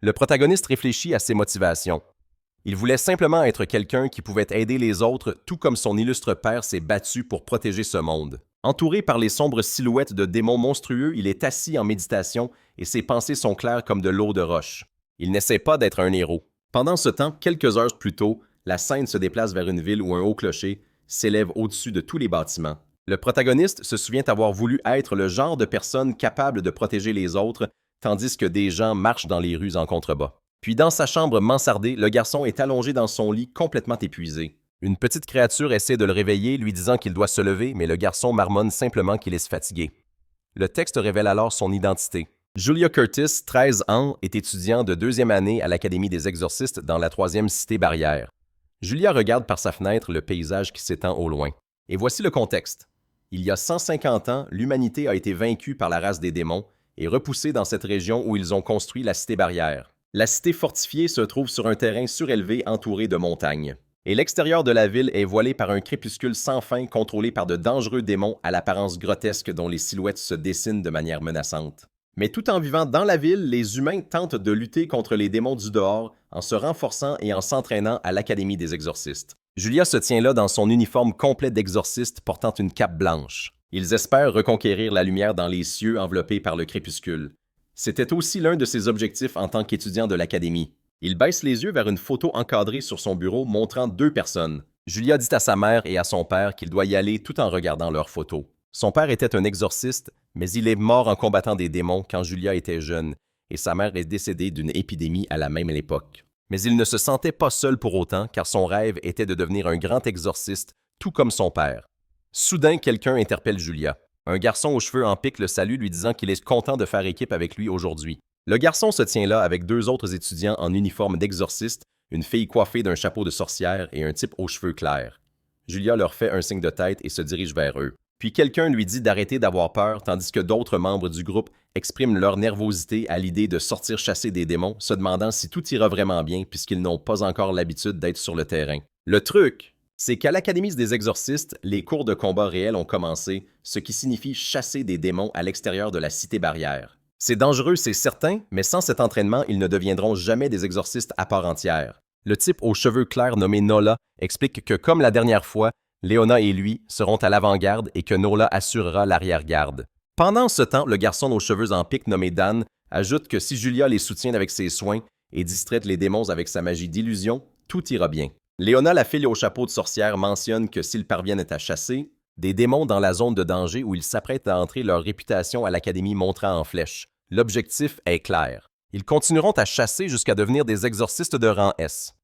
Le protagoniste réfléchit à ses motivations. Il voulait simplement être quelqu'un qui pouvait aider les autres, tout comme son illustre père s'est battu pour protéger ce monde. Entouré par les sombres silhouettes de démons monstrueux, il est assis en méditation et ses pensées sont claires comme de l'eau de roche. Il n'essaie pas d'être un héros. Pendant ce temps, quelques heures plus tôt, la scène se déplace vers une ville où un haut clocher s'élève au-dessus de tous les bâtiments. Le protagoniste se souvient avoir voulu être le genre de personne capable de protéger les autres, tandis que des gens marchent dans les rues en contrebas. Puis dans sa chambre mansardée, le garçon est allongé dans son lit complètement épuisé. Une petite créature essaie de le réveiller, lui disant qu'il doit se lever, mais le garçon marmonne simplement qu'il est fatigué. Le texte révèle alors son identité. Julia Curtis, 13 ans, est étudiant de deuxième année à l'Académie des exorcistes dans la 3e cité barrière. Julia regarde par sa fenêtre le paysage qui s'étend au loin. Et voici le contexte. Il y a 150 ans, l'humanité a été vaincue par la race des démons et repoussée dans cette région où ils ont construit la cité barrière. La cité fortifiée se trouve sur un terrain surélevé entouré de montagnes. Et l'extérieur de la ville est voilé par un crépuscule sans fin contrôlé par de dangereux démons à l'apparence grotesque dont les silhouettes se dessinent de manière menaçante. Mais tout en vivant dans la ville, les humains tentent de lutter contre les démons du dehors en se renforçant et en s'entraînant à l'Académie des exorcistes. Julia se tient là dans son uniforme complet d'exorciste portant une cape blanche. Ils espèrent reconquérir la lumière dans les cieux enveloppés par le crépuscule. C'était aussi l'un de ses objectifs en tant qu'étudiant de l'Académie. Il baisse les yeux vers une photo encadrée sur son bureau montrant 2 personnes. Julia dit à sa mère et à son père qu'il doit y aller tout en regardant leurs photos. Son père était un exorciste, mais il est mort en combattant des démons quand Julia était jeune, et sa mère est décédée d'une épidémie à la même époque. Mais il ne se sentait pas seul pour autant, car son rêve était de devenir un grand exorciste, tout comme son père. Soudain, quelqu'un interpelle Julia. Un garçon aux cheveux en pique le salue, lui disant qu'il est content de faire équipe avec lui aujourd'hui. Le garçon se tient là avec 2 autres étudiants en uniforme d'exorciste, une fille coiffée d'un chapeau de sorcière et un type aux cheveux clairs. Julia leur fait un signe de tête et se dirige vers eux. Puis quelqu'un lui dit d'arrêter d'avoir peur, tandis que d'autres membres du groupe expriment leur nervosité à l'idée de sortir chasser des démons, se demandant si tout ira vraiment bien puisqu'ils n'ont pas encore l'habitude d'être sur le terrain. Le truc, c'est qu'à l'Académie des exorcistes, les cours de combat réels ont commencé, ce qui signifie chasser des démons à l'extérieur de la cité barrière. C'est dangereux, c'est certain, mais sans cet entraînement, ils ne deviendront jamais des exorcistes à part entière. Le type aux cheveux clairs nommé Nola explique que comme la dernière fois, Léona et lui seront à l'avant-garde et que Nola assurera l'arrière-garde. Pendant ce temps, le garçon aux cheveux en pique nommé Dan ajoute que si Julia les soutient avec ses soins et distraite les démons avec sa magie d'illusion, tout ira bien. Léona, la fille au chapeau de sorcière, mentionne que s'ils parviennent à chasser des démons dans la zone de danger où ils s'apprêtent à entrer, leur réputation à l'Académie montera en flèche. L'objectif est clair. Ils continueront à chasser jusqu'à devenir des exorcistes de rang S.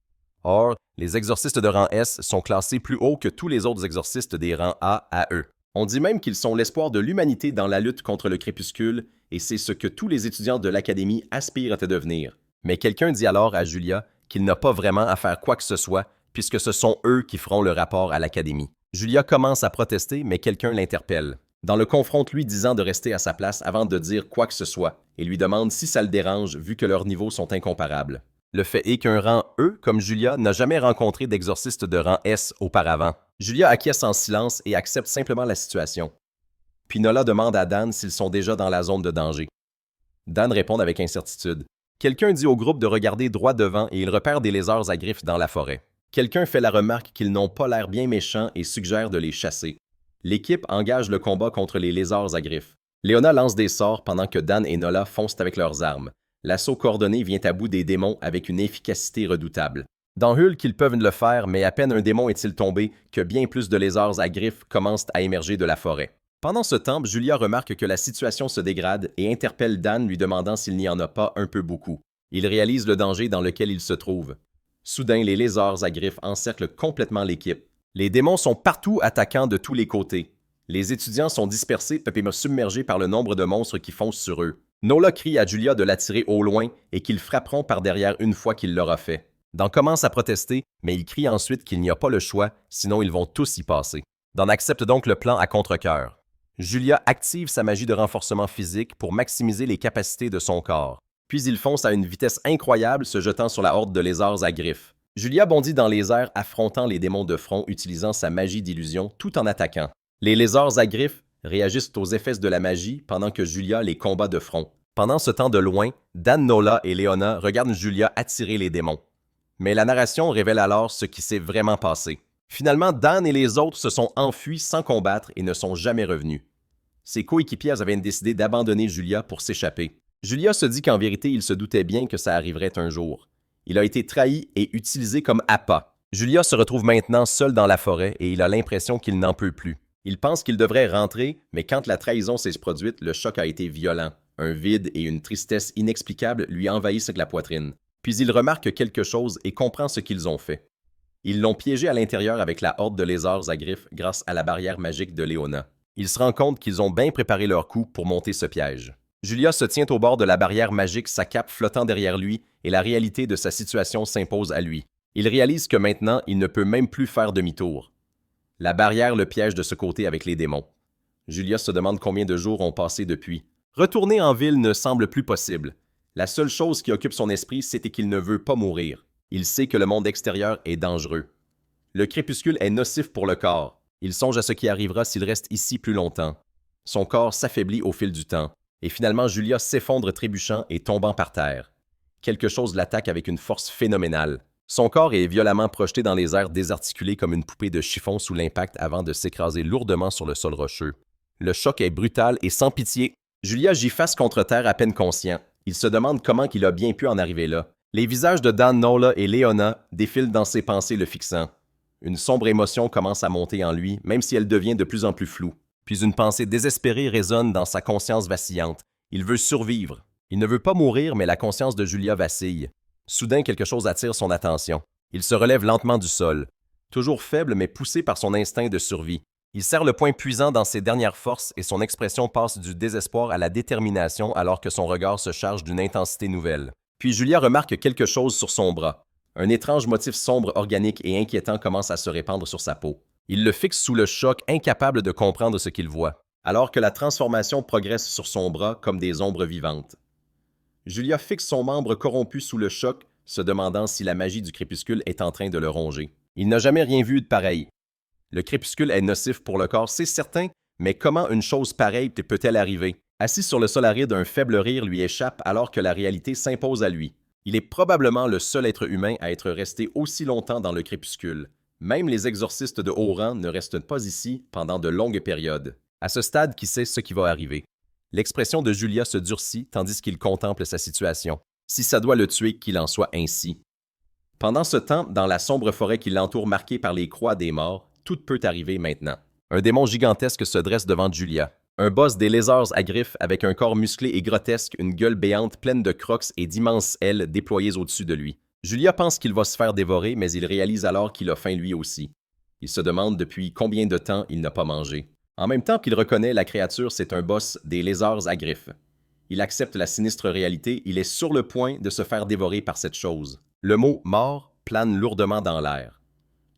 Or, les exorcistes de rang S sont classés plus haut que tous les autres exorcistes des rangs A à E. On dit même qu'ils sont l'espoir de l'humanité dans la lutte contre le crépuscule, et c'est ce que tous les étudiants de l'Académie aspirent à devenir. Mais quelqu'un dit alors à Julia qu'il n'a pas vraiment à faire quoi que ce soit, puisque ce sont eux qui feront le rapport à l'Académie. Julia commence à protester, mais quelqu'un l'interpelle. Dan le confronte lui disant de rester à sa place avant de dire quoi que ce soit, et lui demande si ça le dérange vu que leurs niveaux sont incomparables. Le fait est qu'un rang E, comme Julia, n'a jamais rencontré d'exorciste de rang S auparavant. Julia acquiesce en silence et accepte simplement la situation. Puis Nola demande à Dan s'ils sont déjà dans la zone de danger. Dan répond avec incertitude. Quelqu'un dit au groupe de regarder droit devant et il repère des lézards à griffes dans la forêt. Quelqu'un fait la remarque qu'ils n'ont pas l'air bien méchants et suggère de les chasser. L'équipe engage le combat contre les lézards à griffes. Léona lance des sorts pendant que Dan et Nola foncent avec leurs armes. L'assaut coordonné vient à bout des démons avec une efficacité redoutable. Dans Hulk, ils peuvent le faire, mais à peine un démon est-il tombé que bien plus de lézards à griffes commencent à émerger de la forêt. Pendant ce temps, Julia remarque que la situation se dégrade et interpelle Dan lui demandant s'il n'y en a pas un peu beaucoup. Il réalise le danger dans lequel il se trouve. Soudain, les lézards à griffes encerclent complètement l'équipe. Les démons sont partout attaquant de tous les côtés. Les étudiants sont dispersés et submergés par le nombre de monstres qui foncent sur eux. Nola crie à Julia de l'attirer au loin et qu'ils frapperont par derrière une fois qu'il l'aura fait. Dan commence à protester, mais il crie ensuite qu'il n'y a pas le choix, sinon ils vont tous y passer. Dan accepte donc le plan à contre-cœur. Julia active sa magie de renforcement physique pour maximiser les capacités de son corps. Puis il fonce à une vitesse incroyable, se jetant sur la horde de lézards à griffes. Julia bondit dans les airs, affrontant les démons de front, utilisant sa magie d'illusion tout en attaquant. Les lézards à griffes réagissent aux effets de la magie pendant que Julia les combat de front. Pendant ce temps de loin, Dan, Nola et Leona regardent Julia attirer les démons. Mais la narration révèle alors ce qui s'est vraiment passé. Finalement, Dan et les autres se sont enfuis sans combattre et ne sont jamais revenus. Ses coéquipiers avaient décidé d'abandonner Julia pour s'échapper. Julia se dit qu'en vérité, il se doutait bien que ça arriverait un jour. Il a été trahi et utilisé comme appât. Julia se retrouve maintenant seul dans la forêt et il a l'impression qu'il n'en peut plus. Il pense qu'il devrait rentrer, mais quand la trahison s'est produite, le choc a été violent. Un vide et une tristesse inexplicable lui envahissent la poitrine. Puis il remarque quelque chose et comprend ce qu'ils ont fait. Ils l'ont piégé à l'intérieur avec la horde de lézards à griffes grâce à la barrière magique de Leona. Il se rend compte qu'ils ont bien préparé leur coup pour monter ce piège. Julia se tient au bord de la barrière magique, sa cape flottant derrière lui, et la réalité de sa situation s'impose à lui. Il réalise que maintenant, il ne peut même plus faire demi-tour. La barrière le piège de ce côté avec les démons. Julia se demande combien de jours ont passé depuis. Retourner en ville ne semble plus possible. La seule chose qui occupe son esprit, c'est qu'il ne veut pas mourir. Il sait que le monde extérieur est dangereux. Le crépuscule est nocif pour le corps. Il songe à ce qui arrivera s'il reste ici plus longtemps. Son corps s'affaiblit au fil du temps. Et finalement, Julia s'effondre trébuchant et tombant par terre. Quelque chose l'attaque avec une force phénoménale. Son corps est violemment projeté dans les airs désarticulé comme une poupée de chiffon sous l'impact avant de s'écraser lourdement sur le sol rocheux. Le choc est brutal et sans pitié. Julia gît face contre terre à peine conscient. Il se demande comment il a bien pu en arriver là. Les visages de Dan, Nola et Leona défilent dans ses pensées le fixant. Une sombre émotion commence à monter en lui, même si elle devient de plus en plus floue. Puis une pensée désespérée résonne dans sa conscience vacillante. Il veut survivre. Il ne veut pas mourir, mais la conscience de Julia vacille. Soudain, quelque chose attire son attention. Il se relève lentement du sol. Toujours faible, mais poussé par son instinct de survie. Il serre le poing puisant dans ses dernières forces et son expression passe du désespoir à la détermination alors que son regard se charge d'une intensité nouvelle. Puis Julia remarque quelque chose sur son bras. Un étrange motif sombre, organique et inquiétant commence à se répandre sur sa peau. Il le fixe sous le choc, incapable de comprendre ce qu'il voit, alors que la transformation progresse sur son bras comme des ombres vivantes. Julia fixe son membre corrompu sous le choc, se demandant si la magie du crépuscule est en train de le ronger. Il n'a jamais rien vu de pareil. Le crépuscule est nocif pour le corps, c'est certain, mais comment une chose pareille peut-elle arriver? Assis sur le sol aride, un faible rire lui échappe alors que la réalité s'impose à lui. Il est probablement le seul être humain à être resté aussi longtemps dans le crépuscule. Même les exorcistes de haut rang ne restent pas ici pendant de longues périodes. À ce stade, qui sait ce qui va arriver? L'expression de Julia se durcit tandis qu'il contemple sa situation. Si ça doit le tuer, qu'il en soit ainsi. Pendant ce temps, dans la sombre forêt qui l'entoure marquée par les croix des morts, tout peut arriver maintenant. Un démon gigantesque se dresse devant Julia. Un boss des lézards à griffes avec un corps musclé et grotesque, une gueule béante pleine de crocs et d'immenses ailes déployées au-dessus de lui. Julia pense qu'il va se faire dévorer, mais il réalise alors qu'il a faim lui aussi. Il se demande depuis combien de temps il n'a pas mangé. En même temps qu'il reconnaît la créature, c'est un boss des lézards à griffes. Il accepte la sinistre réalité, il est sur le point de se faire dévorer par cette chose. Le mot « mort » plane lourdement dans l'air.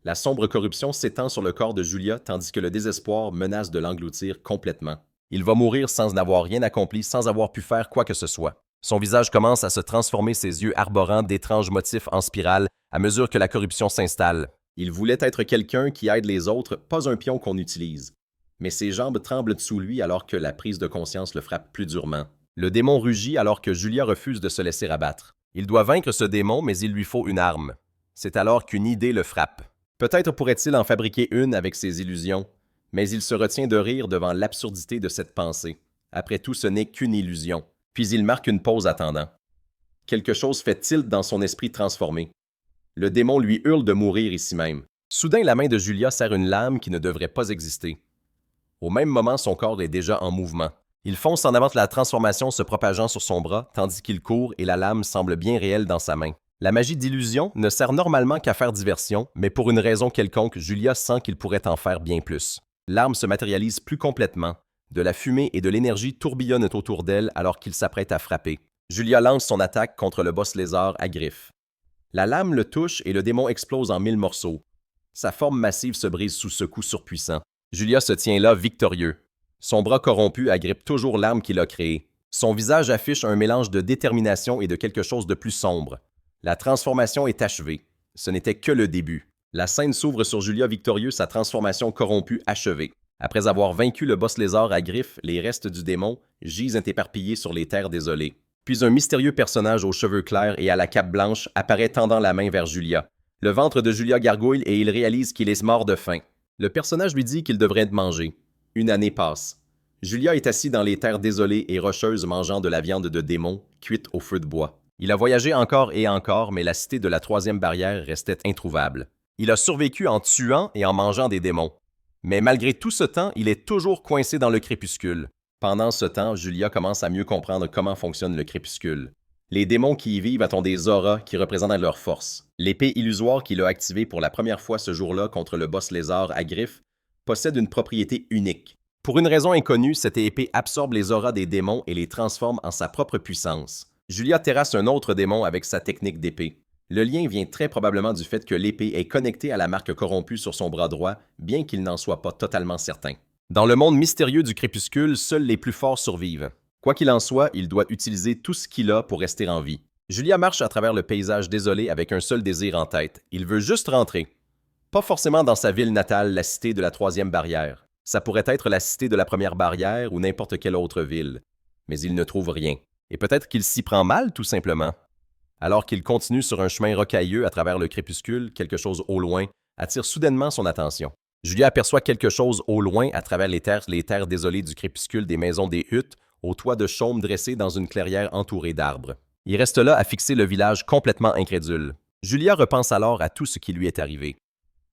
La sombre corruption s'étend sur le corps de Julia tandis que le désespoir menace de l'engloutir complètement. Il va mourir sans n'avoir rien accompli, sans avoir pu faire quoi que ce soit. Son visage commence à se transformer, ses yeux arborant d'étranges motifs en spirale à mesure que la corruption s'installe. Il voulait être quelqu'un qui aide les autres, pas un pion qu'on utilise. Mais ses jambes tremblent sous lui alors que la prise de conscience le frappe plus durement. Le démon rugit alors que Julia refuse de se laisser abattre. Il doit vaincre ce démon, mais il lui faut une arme. C'est alors qu'une idée le frappe. Peut-être pourrait-il en fabriquer une avec ses illusions, mais il se retient de rire devant l'absurdité de cette pensée. Après tout, ce n'est qu'une illusion. Puis il marque une pause attendant. Quelque chose fait tilt dans son esprit transformé. Le démon lui hurle de mourir ici même. Soudain, la main de Julia serre une lame qui ne devrait pas exister. Au même moment, son corps est déjà en mouvement. Il fonce en avant de la transformation se propageant sur son bras, tandis qu'il court et la lame semble bien réelle dans sa main. La magie d'illusion ne sert normalement qu'à faire diversion, mais pour une raison quelconque, Julia sent qu'il pourrait en faire bien plus. L'arme se matérialise plus complètement. De la fumée et de l'énergie tourbillonnent autour d'elle alors qu'il s'apprête à frapper. Julia lance son attaque contre le boss lézard à griffes. La lame le touche et le démon explose en 1000 morceaux. Sa forme massive se brise sous ce coup surpuissant. Julia se tient là victorieux. Son bras corrompu agrippe toujours l'arme qu'il a créée. Son visage affiche un mélange de détermination et de quelque chose de plus sombre. La transformation est achevée. Ce n'était que le début. La scène s'ouvre sur Julia victorieux, sa transformation corrompue achevée. Après avoir vaincu le boss lézard à griffes, les restes du démon gisent éparpillés sur les terres désolées. Puis un mystérieux personnage aux cheveux clairs et à la cape blanche apparaît tendant la main vers Julia. Le ventre de Julia gargouille et il réalise qu'il est mort de faim. Le personnage lui dit qu'il devrait manger. Une année passe. Julia est assis dans les terres désolées et rocheuses mangeant de la viande de démon cuite au feu de bois. Il a voyagé encore et encore, mais la cité de la troisième barrière restait introuvable. Il a survécu en tuant et en mangeant des démons. Mais malgré tout ce temps, il est toujours coincé dans le crépuscule. Pendant ce temps, Julia commence à mieux comprendre comment fonctionne le crépuscule. Les démons qui y vivent ont des auras qui représentent leur force. L'épée illusoire qu'il a activée pour la première fois ce jour-là contre le boss lézard à griffes possède une propriété unique. Pour une raison inconnue, cette épée absorbe les auras des démons et les transforme en sa propre puissance. Julia terrasse un autre démon avec sa technique d'épée. Le lien vient très probablement du fait que l'épée est connectée à la marque corrompue sur son bras droit, bien qu'il n'en soit pas totalement certain. Dans le monde mystérieux du crépuscule, seuls les plus forts survivent. Quoi qu'il en soit, il doit utiliser tout ce qu'il a pour rester en vie. Julia marche à travers le paysage désolé avec un seul désir en tête. Il veut juste rentrer. Pas forcément dans sa ville natale, la cité de la troisième barrière. Ça pourrait être la cité de la première barrière ou n'importe quelle autre ville. Mais il ne trouve rien. Et peut-être qu'il s'y prend mal, tout simplement. Alors qu'il continue sur un chemin rocailleux à travers le crépuscule, quelque chose au loin attire soudainement son attention. Julia aperçoit quelque chose au loin à travers les terres désolées du crépuscule des maisons des huttes, au toit de chaume dressé dans une clairière entourée d'arbres. Il reste là à fixer le village complètement incrédule. Julia repense alors à tout ce qui lui est arrivé.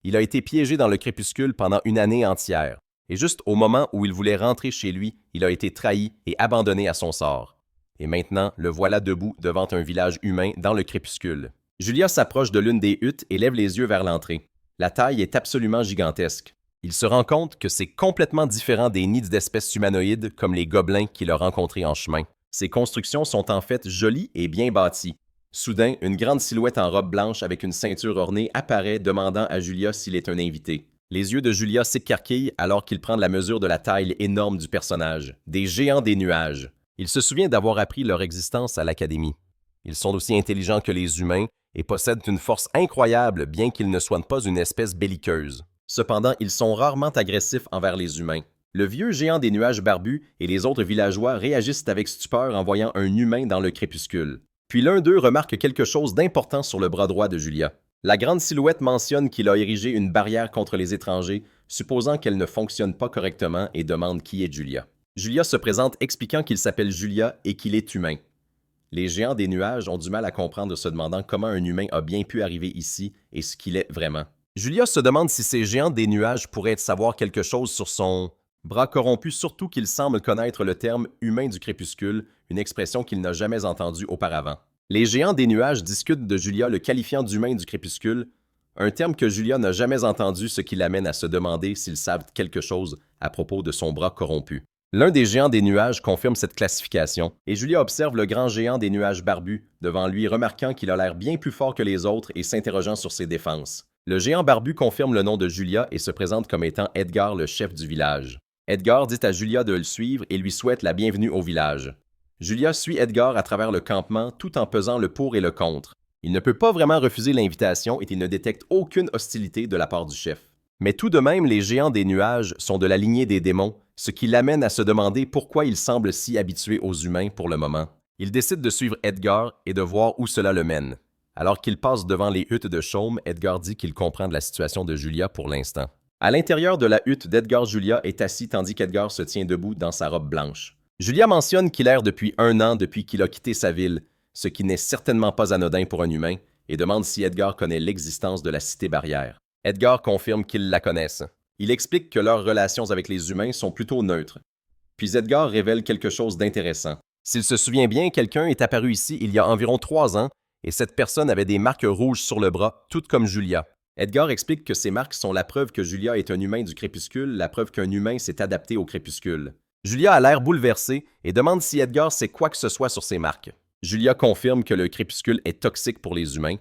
Il a été piégé dans le crépuscule pendant une année entière, et juste au moment où il voulait rentrer chez lui, il a été trahi et abandonné à son sort. Et maintenant, le voilà debout devant un village humain dans le crépuscule. Julia s'approche de l'une des huttes et lève les yeux vers l'entrée. La taille est absolument gigantesque. Il se rend compte que c'est complètement différent des nids d'espèces humanoïdes comme les gobelins qu'il a rencontrés en chemin. Ces constructions sont en fait jolies et bien bâties. Soudain, une grande silhouette en robe blanche avec une ceinture ornée apparaît demandant à Julia s'il est un invité. Les yeux de Julia s'écarquillent alors qu'il prend la mesure de la taille énorme du personnage. Des géants des nuages. Il se souvient d'avoir appris leur existence à l'académie. Ils sont aussi intelligents que les humains et possèdent une force incroyable bien qu'ils ne soient pas une espèce belliqueuse. Cependant, ils sont rarement agressifs envers les humains. Le vieux géant des nuages barbus et les autres villageois réagissent avec stupeur en voyant un humain dans le crépuscule. Puis l'un d'eux remarque quelque chose d'important sur le bras droit de Julia. La grande silhouette mentionne qu'il a érigé une barrière contre les étrangers, supposant qu'elle ne fonctionne pas correctement et demande qui est Julia. Julia se présente expliquant qu'il s'appelle Julia et qu'il est humain. Les géants des nuages ont du mal à comprendre se demandant comment un humain a bien pu arriver ici et ce qu'il est vraiment. Julia se demande si ces géants des nuages pourraient savoir quelque chose sur son bras corrompu, surtout qu'il semble connaître le terme « humain du crépuscule », une expression qu'il n'a jamais entendue auparavant. Les géants des nuages discutent de Julia le qualifiant d'humain du crépuscule, un terme que Julia n'a jamais entendu, ce qui l'amène à se demander s'ils savent quelque chose à propos de son bras corrompu. L'un des géants des nuages confirme cette classification, et Julia observe le grand géant des nuages barbus, devant lui remarquant qu'il a l'air bien plus fort que les autres et s'interrogeant sur ses défenses. Le géant barbu confirme le nom de Julia et se présente comme étant Edgar, le chef du village. Edgar dit à Julia de le suivre et lui souhaite la bienvenue au village. Julia suit Edgar à travers le campement tout en pesant le pour et le contre. Il ne peut pas vraiment refuser l'invitation et il ne détecte aucune hostilité de la part du chef. Mais tout de même, les géants des nuages sont de la lignée des démons, ce qui l'amène à se demander pourquoi ils semblent si habitués aux humains pour le moment. Il décide de suivre Edgar et de voir où cela le mène. Alors qu'il passe devant les huttes de chaume, Edgar dit qu'il comprend de la situation de Julia pour l'instant. À l'intérieur de la hutte d'Edgar, Julia est assis tandis qu'Edgar se tient debout dans sa robe blanche. Julia mentionne qu'il erre depuis 1 an depuis qu'il a quitté sa ville, ce qui n'est certainement pas anodin pour un humain, et demande si Edgar connaît l'existence de la cité barrière. Edgar confirme qu'ils la connaissent. Il explique que leurs relations avec les humains sont plutôt neutres. Puis Edgar révèle quelque chose d'intéressant. S'il se souvient bien, quelqu'un est apparu ici il y a environ 3 ans, et cette personne avait des marques rouges sur le bras, toutes comme Julia. Edgar explique que ces marques sont la preuve que Julia est un humain du crépuscule, la preuve qu'un humain s'est adapté au crépuscule. Julia a l'air bouleversée et demande si Edgar sait quoi que ce soit sur ces marques. Julia confirme que le crépuscule est toxique pour les humains,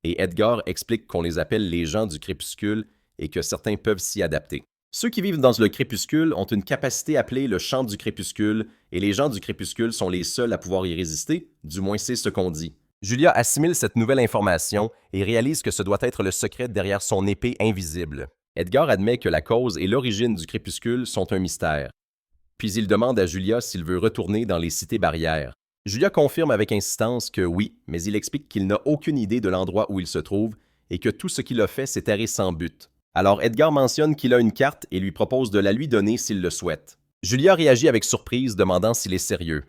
et Edgar explique qu'on les appelle les gens du crépuscule et que certains peuvent s'y adapter. Ceux qui vivent dans le crépuscule ont une capacité appelée le champ du crépuscule, et les gens du crépuscule sont les seuls à pouvoir y résister, du moins c'est ce qu'on dit. Julia assimile cette nouvelle information et réalise que ce doit être le secret derrière son épée invisible. Edgar admet que la cause et l'origine du crépuscule sont un mystère. Puis il demande à Julia s'il veut retourner dans les cités barrières. Julia confirme avec insistance que oui, mais il explique qu'il n'a aucune idée de l'endroit où il se trouve et que tout ce qu'il a fait, c'est errer sans but. Alors Edgar mentionne qu'il a une carte et lui propose de la lui donner s'il le souhaite. Julia réagit avec surprise, demandant s'il est sérieux.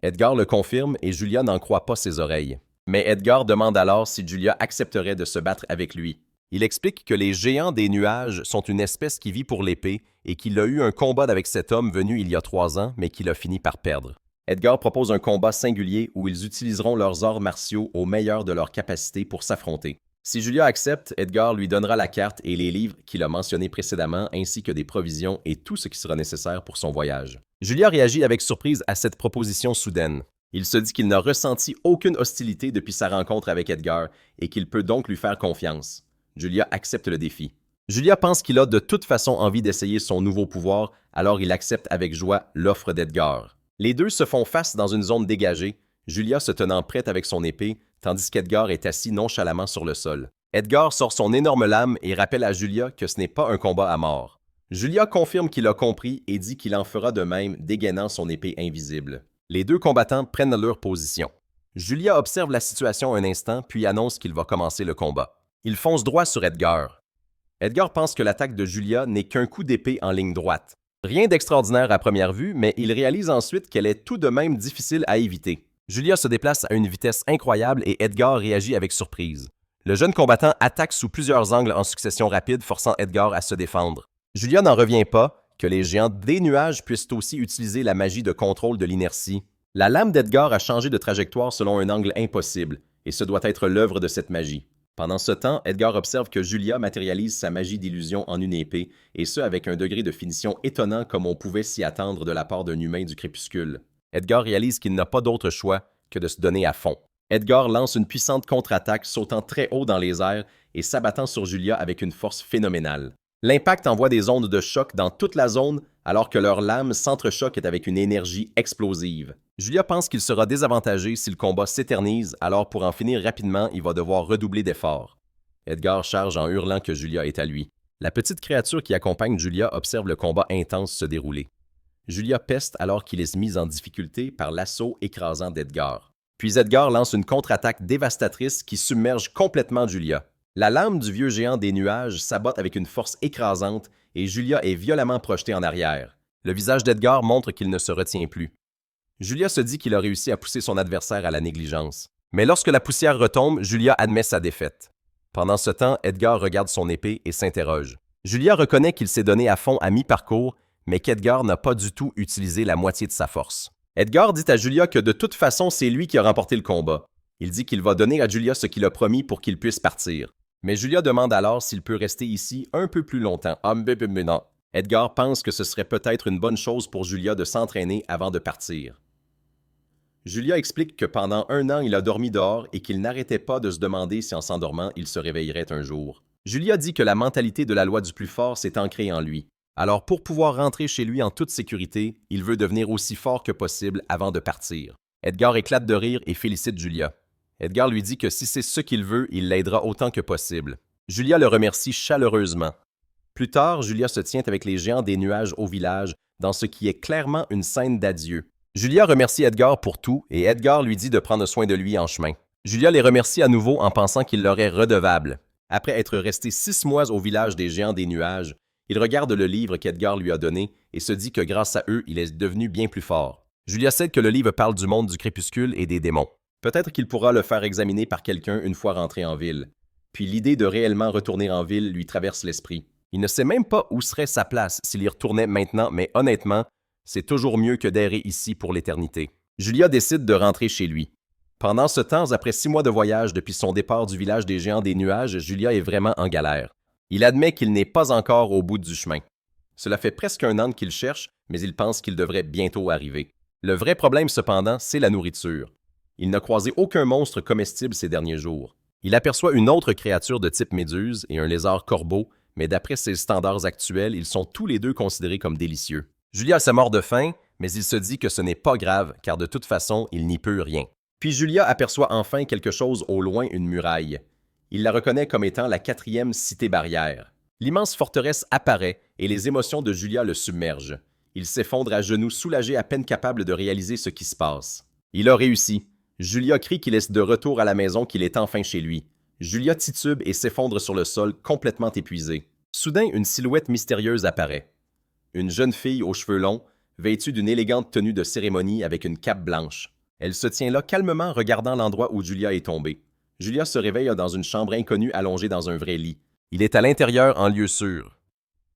Edgar le confirme et Julia n'en croit pas ses oreilles. Mais Edgar demande alors si Julia accepterait de se battre avec lui. Il explique que les géants des nuages sont une espèce qui vit pour l'épée et qu'il a eu un combat avec cet homme venu il y a 3 ans, mais qu'il a fini par perdre. Edgar propose un combat singulier où ils utiliseront leurs arts martiaux au meilleur de leur capacité pour s'affronter. Si Julia accepte, Edgar lui donnera la carte et les livres qu'il a mentionnés précédemment, ainsi que des provisions et tout ce qui sera nécessaire pour son voyage. Julia réagit avec surprise à cette proposition soudaine. Il se dit qu'il n'a ressenti aucune hostilité depuis sa rencontre avec Edgar et qu'il peut donc lui faire confiance. Julia accepte le défi. Julia pense qu'il a de toute façon envie d'essayer son nouveau pouvoir, alors il accepte avec joie l'offre d'Edgar. Les deux se font face dans une zone dégagée, Julia se tenant prête avec son épée, tandis qu'Edgar est assis nonchalamment sur le sol. Edgar sort son énorme lame et rappelle à Julia que ce n'est pas un combat à mort. Julia confirme qu'il a compris et dit qu'il en fera de même, dégainant son épée invisible. Les deux combattants prennent leur position. Julia observe la situation un instant, puis annonce qu'il va commencer le combat. Il fonce droit sur Edgar. Edgar pense que l'attaque de Julia n'est qu'un coup d'épée en ligne droite. Rien d'extraordinaire à première vue, mais il réalise ensuite qu'elle est tout de même difficile à éviter. Julia se déplace à une vitesse incroyable et Edgar réagit avec surprise. Le jeune combattant attaque sous plusieurs angles en succession rapide, forçant Edgar à se défendre. Julia n'en revient pas que les géants des nuages puissent aussi utiliser la magie de contrôle de l'inertie. La lame d'Edgar a changé de trajectoire selon un angle impossible, et ce doit être l'œuvre de cette magie. Pendant ce temps, Edgar observe que Julia matérialise sa magie d'illusion en une épée, et ce avec un degré de finition étonnant comme on pouvait s'y attendre de la part d'un humain du crépuscule. Edgar réalise qu'il n'a pas d'autre choix que de se donner à fond. Edgar lance une puissante contre-attaque, sautant très haut dans les airs et s'abattant sur Julia avec une force phénoménale. L'impact envoie des ondes de choc dans toute la zone, alors que leur lame s'entrechoque avec une énergie explosive. Julia pense qu'il sera désavantagé si le combat s'éternise, alors pour en finir rapidement, il va devoir redoubler d'efforts. Edgar charge en hurlant que Julia est à lui. La petite créature qui accompagne Julia observe le combat intense se dérouler. Julia peste alors qu'il est mis en difficulté par l'assaut écrasant d'Edgar. Puis Edgar lance une contre-attaque dévastatrice qui submerge complètement Julia. La lame du vieux géant des nuages s'abotte avec une force écrasante et Julia est violemment projetée en arrière. Le visage d'Edgar montre qu'il ne se retient plus. Julia se dit qu'il a réussi à pousser son adversaire à la négligence. Mais lorsque la poussière retombe, Julia admet sa défaite. Pendant ce temps, Edgar regarde son épée et s'interroge. Julia reconnaît qu'il s'est donné à fond à mi-parcours, mais qu'Edgar n'a pas du tout utilisé la moitié de sa force. Edgar dit à Julia que de toute façon, c'est lui qui a remporté le combat. Il dit qu'il va donner à Julia ce qu'il a promis pour qu'il puisse partir. Mais Julia demande alors s'il peut rester ici un peu plus longtemps. Non. Edgar pense que ce serait peut-être une bonne chose pour Julia de s'entraîner avant de partir. Julia explique que pendant 1 an, il a dormi dehors et qu'il n'arrêtait pas de se demander si en s'endormant, il se réveillerait un jour. Julia dit que la mentalité de la loi du plus fort s'est ancrée en lui. Alors pour pouvoir rentrer chez lui en toute sécurité, il veut devenir aussi fort que possible avant de partir. Edgar éclate de rire et félicite Julia. Edgar lui dit que si c'est ce qu'il veut, il l'aidera autant que possible. Julia le remercie chaleureusement. Plus tard, Julia se tient avec les géants des nuages au village, dans ce qui est clairement une scène d'adieu. Julia remercie Edgar pour tout et Edgar lui dit de prendre soin de lui en chemin. Julia les remercie à nouveau en pensant qu'il leur est redevable. Après être resté 6 mois au village des géants des nuages, il regarde le livre qu'Edgar lui a donné et se dit que grâce à eux, il est devenu bien plus fort. Julia sait que le livre parle du monde du crépuscule et des démons. Peut-être qu'il pourra le faire examiner par quelqu'un une fois rentré en ville. Puis l'idée de réellement retourner en ville lui traverse l'esprit. Il ne sait même pas où serait sa place s'il y retournait maintenant, mais honnêtement, c'est toujours mieux que d'errer ici pour l'éternité. Julia décide de rentrer chez lui. Pendant ce temps, après 6 mois de voyage depuis son départ du village des géants des nuages, Julia est vraiment en galère. Il admet qu'il n'est pas encore au bout du chemin. Cela fait presque 1 an qu'il cherche, mais il pense qu'il devrait bientôt arriver. Le vrai problème cependant, c'est la nourriture. Il n'a croisé aucun monstre comestible ces derniers jours. Il aperçoit une autre créature de type méduse et un lézard corbeau, mais d'après ses standards actuels, ils sont tous les deux considérés comme délicieux. Julia se mord de faim, mais il se dit que ce n'est pas grave, car de toute façon, il n'y peut rien. Puis Julia aperçoit enfin quelque chose au loin, une muraille. Il la reconnaît comme étant la 4e cité barrière. L'immense forteresse apparaît et les émotions de Julia le submergent. Il s'effondre à genoux, soulagé, à peine capable de réaliser ce qui se passe. Il a réussi. Julia crie qu'il est de retour à la maison, qu'il est enfin chez lui. Julia titube et s'effondre sur le sol, complètement épuisée. Soudain, une silhouette mystérieuse apparaît. Une jeune fille aux cheveux longs, vêtue d'une élégante tenue de cérémonie avec une cape blanche. Elle se tient là calmement, regardant l'endroit où Julia est tombée. Julia se réveille dans une chambre inconnue allongée dans un vrai lit. Il est à l'intérieur en lieu sûr.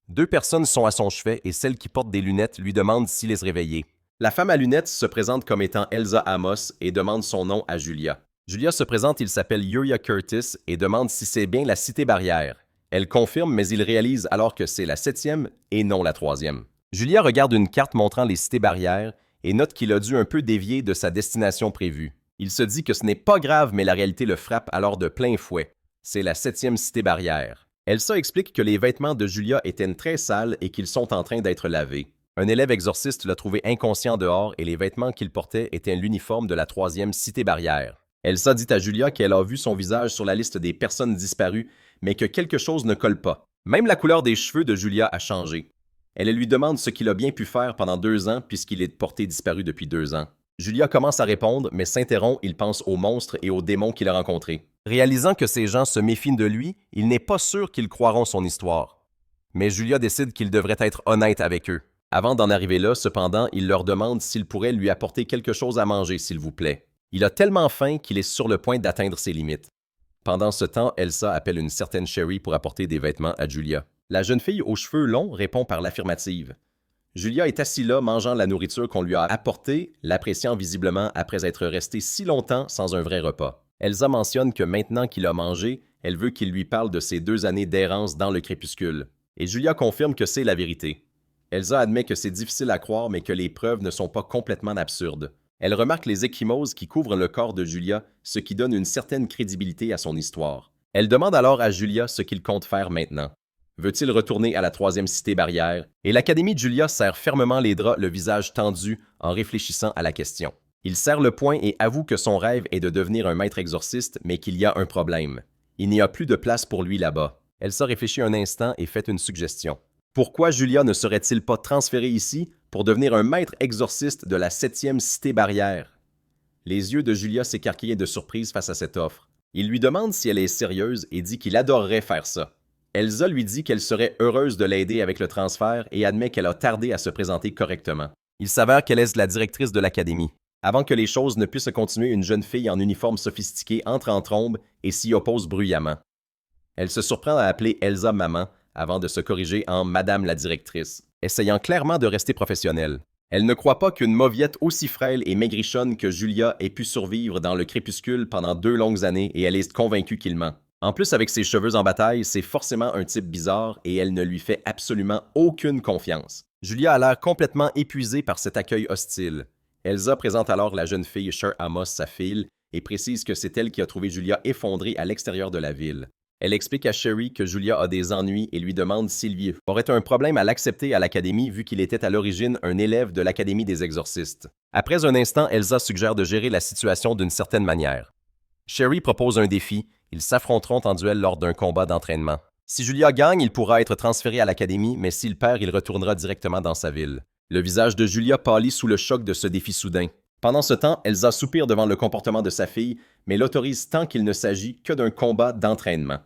Deux personnes sont à son chevet et celle qui porte des lunettes lui demande s'il est réveillé. La femme à lunettes se présente comme étant Elsa Amos et demande son nom à Julia. Julia se présente, il s'appelle Uriah Curtis et demande si c'est bien la cité barrière. Elle confirme, mais il réalise alors que c'est la 7e et non la 3e. Julia regarde une carte montrant les cités barrières et note qu'il a dû un peu dévier de sa destination prévue. Il se dit que ce n'est pas grave, mais la réalité le frappe alors de plein fouet. C'est la 7e cité barrière. Elsa explique que les vêtements de Julia étaient très sales et qu'ils sont en train d'être lavés. Un élève exorciste l'a trouvé inconscient dehors et les vêtements qu'il portait étaient l'uniforme de la 3e cité barrière. Elsa dit à Julia qu'elle a vu son visage sur la liste des personnes disparues, mais que quelque chose ne colle pas. Même la couleur des cheveux de Julia a changé. Elle lui demande ce qu'il a bien pu faire pendant 2 ans puisqu'il est porté disparu depuis 2 ans. Julia commence à répondre, mais s'interrompt, il pense aux monstres et aux démons qu'il a rencontrés. Réalisant que ces gens se méfient de lui, il n'est pas sûr qu'ils croiront son histoire. Mais Julia décide qu'il devrait être honnête avec eux. Avant d'en arriver là, cependant, il leur demande s'il pourrait lui apporter quelque chose à manger, s'il vous plaît. Il a tellement faim qu'il est sur le point d'atteindre ses limites. Pendant ce temps, Elsa appelle une certaine Sherry pour apporter des vêtements à Julia. La jeune fille aux cheveux longs répond par l'affirmative. Julia est assise là, mangeant la nourriture qu'on lui a apportée, l'appréciant visiblement après être restée si longtemps sans un vrai repas. Elsa mentionne que maintenant qu'il a mangé, elle veut qu'il lui parle de ses 2 années d'errance dans le crépuscule. Et Julia confirme que c'est la vérité. Elsa admet que c'est difficile à croire, mais que les preuves ne sont pas complètement absurdes. Elle remarque les ecchymoses qui couvrent le corps de Julia, ce qui donne une certaine crédibilité à son histoire. Elle demande alors à Julia ce qu'il compte faire maintenant. Veut-il retourner à la 3e cité barrière? Et l'Académie de Julia serre fermement les draps, le visage tendu, en réfléchissant à la question. Il serre le poing et avoue que son rêve est de devenir un maître exorciste, mais qu'il y a un problème. Il n'y a plus de place pour lui là-bas. Elsa réfléchit un instant et fait une suggestion. Pourquoi Julia ne serait-il pas transféré ici pour devenir un maître exorciste de la 7e cité barrière? Les yeux de Julia s'écarquillaient de surprise face à cette offre. Il lui demande si elle est sérieuse et dit qu'il adorerait faire ça. Elsa lui dit qu'elle serait heureuse de l'aider avec le transfert et admet qu'elle a tardé à se présenter correctement. Il s'avère qu'elle est la directrice de l'académie. Avant que les choses ne puissent continuer, une jeune fille en uniforme sophistiqué entre en trombe et s'y oppose bruyamment. Elle se surprend à appeler Elsa maman avant de se corriger en Madame la directrice, essayant clairement de rester professionnelle. Elle ne croit pas qu'une mauviette aussi frêle et maigrichonne que Julia ait pu survivre dans le crépuscule pendant 2 longues années et elle est convaincue qu'il ment. En plus, avec ses cheveux en bataille, c'est forcément un type bizarre et elle ne lui fait absolument aucune confiance. Julia a l'air complètement épuisée par cet accueil hostile. Elsa présente alors la jeune fille Cher Amos, sa fille, et précise que c'est elle qui a trouvé Julia effondrée à l'extérieur de la ville. Elle explique à Sherry que Julia a des ennuis et lui demande s'il lui aurait un problème à l'accepter à l'académie vu qu'il était à l'origine un élève de l'Académie des exorcistes. Après un instant, Elsa suggère de gérer la situation d'une certaine manière. Sherry propose un défi. Ils s'affronteront en duel lors d'un combat d'entraînement. Si Julia gagne, il pourra être transféré à l'académie, mais s'il perd, il retournera directement dans sa ville. Le visage de Julia pâlit sous le choc de ce défi soudain. Pendant ce temps, Elsa soupire devant le comportement de sa fille, mais l'autorise tant qu'il ne s'agit que d'un combat d'entraînement.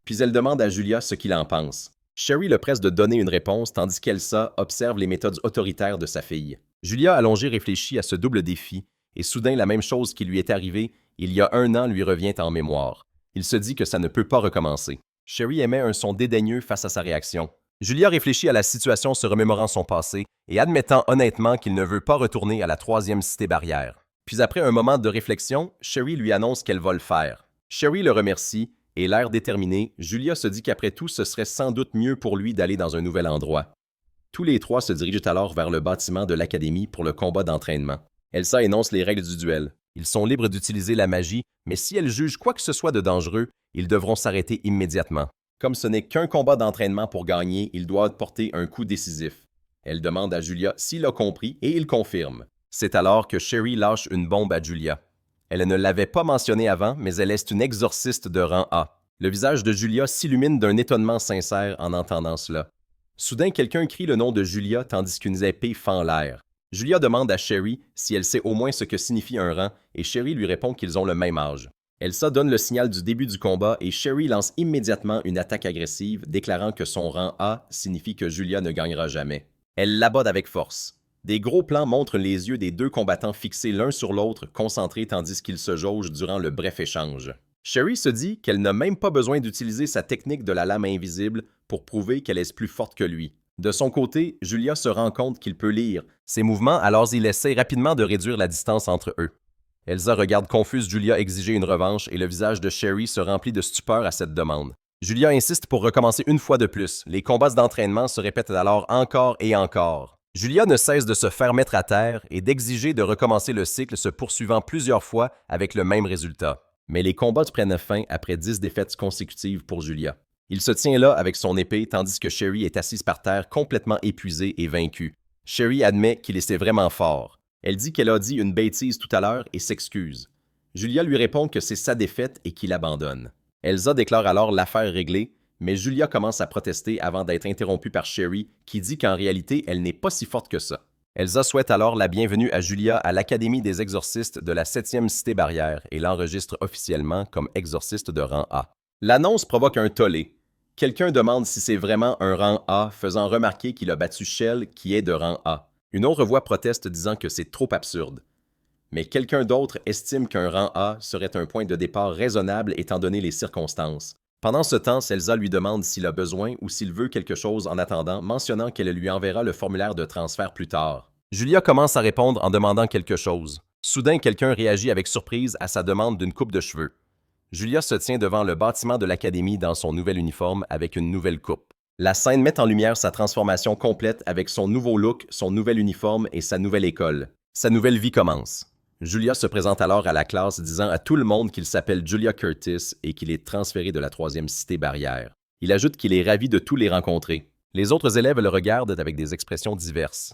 Puis elle demande à Julia ce qu'il en pense. Sherry le presse de donner une réponse, tandis qu'Elsa observe les méthodes autoritaires de sa fille. Julia, allongée, réfléchit à ce double défi, et soudain la même chose qui lui est arrivée il y a 1 an lui revient en mémoire. Il se dit que ça ne peut pas recommencer. Sherry émet un son dédaigneux face à sa réaction. Julia réfléchit à la situation se remémorant son passé et admettant honnêtement qu'il ne veut pas retourner à la 3e cité barrière. Puis après un moment de réflexion, Sherry lui annonce qu'elle va le faire. Sherry le remercie et l'air déterminé, Julia se dit qu'après tout, ce serait sans doute mieux pour lui d'aller dans un nouvel endroit. Tous les 3 se dirigent alors vers le bâtiment de l'académie pour le combat d'entraînement. Elsa énonce les règles du duel. Ils sont libres d'utiliser la magie, mais si elle juge quoi que ce soit de dangereux, ils devront s'arrêter immédiatement. Comme ce n'est qu'un combat d'entraînement pour gagner, ils doivent porter un coup décisif. Elle demande à Julia s'il a compris et il confirme. C'est alors que Sherry lâche une bombe à Julia. Elle ne l'avait pas mentionné avant, mais elle est une exorciste de rang A. Le visage de Julia s'illumine d'un étonnement sincère en entendant cela. Soudain, quelqu'un crie le nom de Julia tandis qu'une épée fend l'air. Julia demande à Sherry si elle sait au moins ce que signifie un rang et Sherry lui répond qu'ils ont le même âge. Elsa donne le signal du début du combat et Sherry lance immédiatement une attaque agressive, déclarant que son rang A signifie que Julia ne gagnera jamais. Elle l'aborde avec force. Des gros plans montrent les yeux des deux combattants fixés l'un sur l'autre, concentrés tandis qu'ils se jaugent durant le bref échange. Sherry se dit qu'elle n'a même pas besoin d'utiliser sa technique de la lame invisible pour prouver qu'elle est plus forte que lui. De son côté, Julia se rend compte qu'il peut lire ses mouvements, alors il essaie rapidement de réduire la distance entre eux. Elsa regarde confuse Julia exiger une revanche et le visage de Sherry se remplit de stupeur à cette demande. Julia insiste pour recommencer une fois de plus. Les combats d'entraînement se répètent alors encore et encore. Julia ne cesse de se faire mettre à terre et d'exiger de recommencer le cycle se poursuivant plusieurs fois avec le même résultat. Mais les combats prennent fin après 10 défaites consécutives pour Julia. Il se tient là avec son épée tandis que Sherry est assise par terre complètement épuisée et vaincue. Sherry admet qu'il était vraiment fort. Elle dit qu'elle a dit une bêtise tout à l'heure et s'excuse. Julia lui répond que c'est sa défaite et qu'il abandonne. Elsa déclare alors l'affaire réglée, mais Julia commence à protester avant d'être interrompue par Sherry qui dit qu'en réalité, elle n'est pas si forte que ça. Elsa souhaite alors la bienvenue à Julia à l'Académie des exorcistes de la 7e cité barrière et l'enregistre officiellement comme exorciste de rang A. L'annonce provoque un tollé. Quelqu'un demande si c'est vraiment un rang A, faisant remarquer qu'il a battu Shell qui est de rang A. Une autre voix proteste disant que c'est trop absurde. Mais quelqu'un d'autre estime qu'un rang A serait un point de départ raisonnable étant donné les circonstances. Pendant ce temps, Elsa lui demande s'il a besoin ou s'il veut quelque chose en attendant, mentionnant qu'elle lui enverra le formulaire de transfert plus tard. Julia commence à répondre en demandant quelque chose. Soudain, quelqu'un réagit avec surprise à sa demande d'une coupe de cheveux. Julia se tient devant le bâtiment de l'académie dans son nouvel uniforme avec une nouvelle coupe. La scène met en lumière sa transformation complète avec son nouveau look, son nouvel uniforme et sa nouvelle école. Sa nouvelle vie commence. Julia se présente alors à la classe disant à tout le monde qu'il s'appelle Julia Curtis et qu'il est transféré de la 3e cité barrière. Il ajoute qu'il est ravi de tous les rencontrer. Les autres élèves le regardent avec des expressions diverses.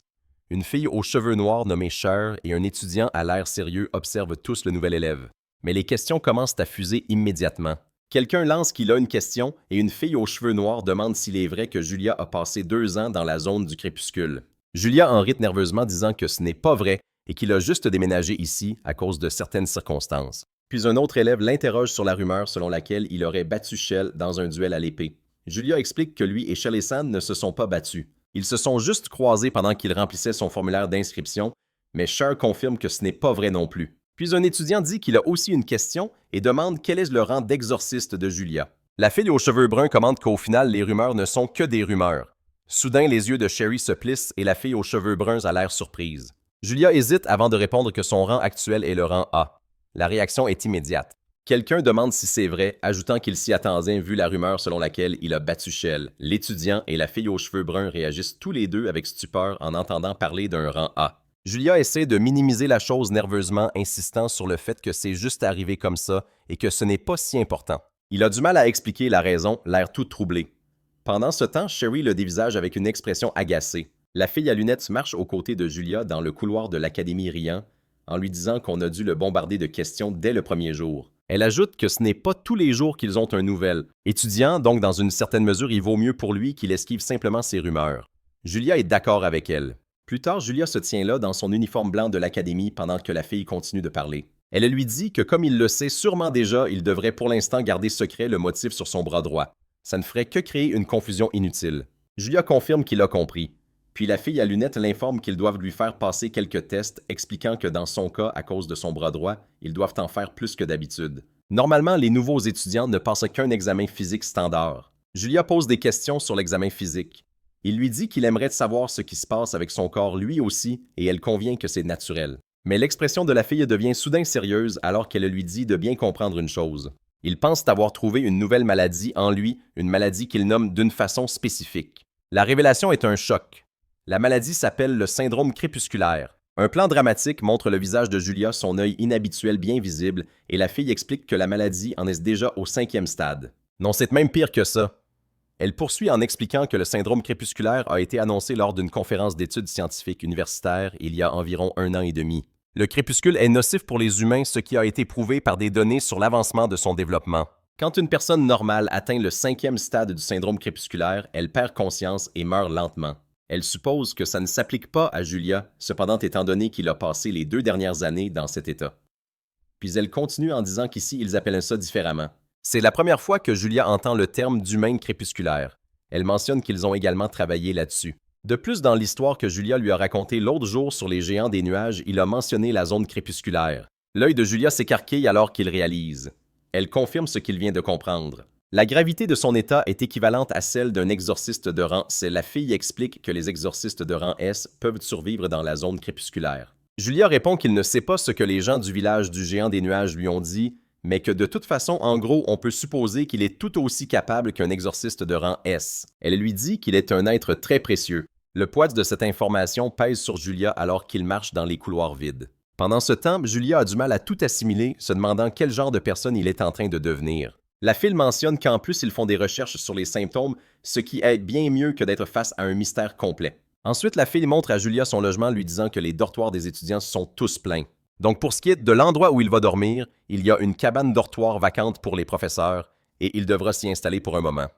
Une fille aux cheveux noirs nommée Cher et un étudiant à l'air sérieux observent tous le nouvel élève. Mais les questions commencent à fuser immédiatement. Quelqu'un lance qu'il a une question et une fille aux cheveux noirs demande s'il est vrai que Julia a passé 2 ans dans la zone du crépuscule. Julia en rit nerveusement disant que ce n'est pas vrai et qu'il a juste déménagé ici à cause de certaines circonstances. Puis un autre élève l'interroge sur la rumeur selon laquelle il aurait battu Shell dans un duel à l'épée. Julia explique que lui et Shell et Sand ne se sont pas battus. Ils se sont juste croisés pendant qu'il remplissait son formulaire d'inscription, mais Cher confirme que ce n'est pas vrai non plus. Puis un étudiant dit qu'il a aussi une question et demande quel est le rang d'exorciste de Julia. La fille aux cheveux bruns commente qu'au final, les rumeurs ne sont que des rumeurs. Soudain, les yeux de Sherry se plissent et la fille aux cheveux bruns a l'air surprise. Julia hésite avant de répondre que son rang actuel est le rang A. La réaction est immédiate. Quelqu'un demande si c'est vrai, ajoutant qu'il s'y attendait vu la rumeur selon laquelle il a battu Shell. L'étudiant et la fille aux cheveux bruns réagissent tous les deux avec stupeur en entendant parler d'un rang A. Julia essaie de minimiser la chose nerveusement, insistant sur le fait que c'est juste arrivé comme ça et que ce n'est pas si important. Il a du mal à expliquer la raison, l'air tout troublé. Pendant ce temps, Sherry le dévisage avec une expression agacée. La fille à lunettes marche aux côtés de Julia dans le couloir de l'académie riant, en lui disant qu'on a dû le bombarder de questions dès le premier jour. Elle ajoute que ce n'est pas tous les jours qu'ils ont un nouvel. Étudiant, donc dans une certaine mesure, il vaut mieux pour lui qu'il esquive simplement ces rumeurs. Julia est d'accord avec elle. Plus tard, Julia se tient là dans son uniforme blanc de l'académie pendant que la fille continue de parler. Elle lui dit que comme il le sait sûrement déjà, il devrait pour l'instant garder secret le motif sur son bras droit. Ça ne ferait que créer une confusion inutile. Julia confirme qu'il a compris. Puis la fille à lunettes l'informe qu'ils doivent lui faire passer quelques tests, expliquant que dans son cas, à cause de son bras droit, ils doivent en faire plus que d'habitude. Normalement, les nouveaux étudiants ne passent qu'un examen physique standard. Julia pose des questions sur l'examen physique. Il lui dit qu'il aimerait savoir ce qui se passe avec son corps lui aussi, et elle convient que c'est naturel. Mais l'expression de la fille devient soudain sérieuse alors qu'elle lui dit de bien comprendre une chose. Il pense avoir trouvé une nouvelle maladie en lui, une maladie qu'il nomme d'une façon spécifique. La révélation est un choc. La maladie s'appelle le syndrome crépusculaire. Un plan dramatique montre le visage de Julia, son œil inhabituel bien visible, et la fille explique que la maladie en est déjà au 5e stade. Non, c'est même pire que ça. Elle poursuit en expliquant que le syndrome crépusculaire a été annoncé lors d'une conférence d'études scientifiques universitaires il y a environ 1 an et demi. Le crépuscule est nocif pour les humains, ce qui a été prouvé par des données sur l'avancement de son développement. Quand une personne normale atteint le 5e stade du syndrome crépusculaire, elle perd conscience et meurt lentement. Elle suppose que ça ne s'applique pas à Julia, cependant étant donné qu'il a passé les 2 dernières années dans cet état. Puis elle continue en disant qu'ici, ils appellent ça différemment. C'est la première fois que Julia entend le terme d'humain crépusculaire. Elle mentionne qu'ils ont également travaillé là-dessus. De plus, dans l'histoire que Julia lui a racontée l'autre jour sur les géants des nuages, il a mentionné la zone crépusculaire. L'œil de Julia s'écarquille alors qu'il réalise. Elle confirme ce qu'il vient de comprendre. La gravité de son état est équivalente à celle d'un exorciste de rang C. La fille explique que les exorcistes de rang S peuvent survivre dans la zone crépusculaire. Julia répond qu'il ne sait pas ce que les gens du village du géant des nuages lui ont dit, mais que de toute façon, en gros, on peut supposer qu'il est tout aussi capable qu'un exorciste de rang S. Elle lui dit qu'il est un être très précieux. Le poids de cette information pèse sur Julia alors qu'il marche dans les couloirs vides. Pendant ce temps, Julia a du mal à tout assimiler, se demandant quel genre de personne il est en train de devenir. La file mentionne qu'en plus, ils font des recherches sur les symptômes, ce qui est bien mieux que d'être face à un mystère complet. Ensuite, la fille montre à Julia son logement, lui disant que les dortoirs des étudiants sont tous pleins. Donc pour ce qui est de l'endroit où il va dormir, il y a une cabane dortoir vacante pour les professeurs et il devra s'y installer pour un moment.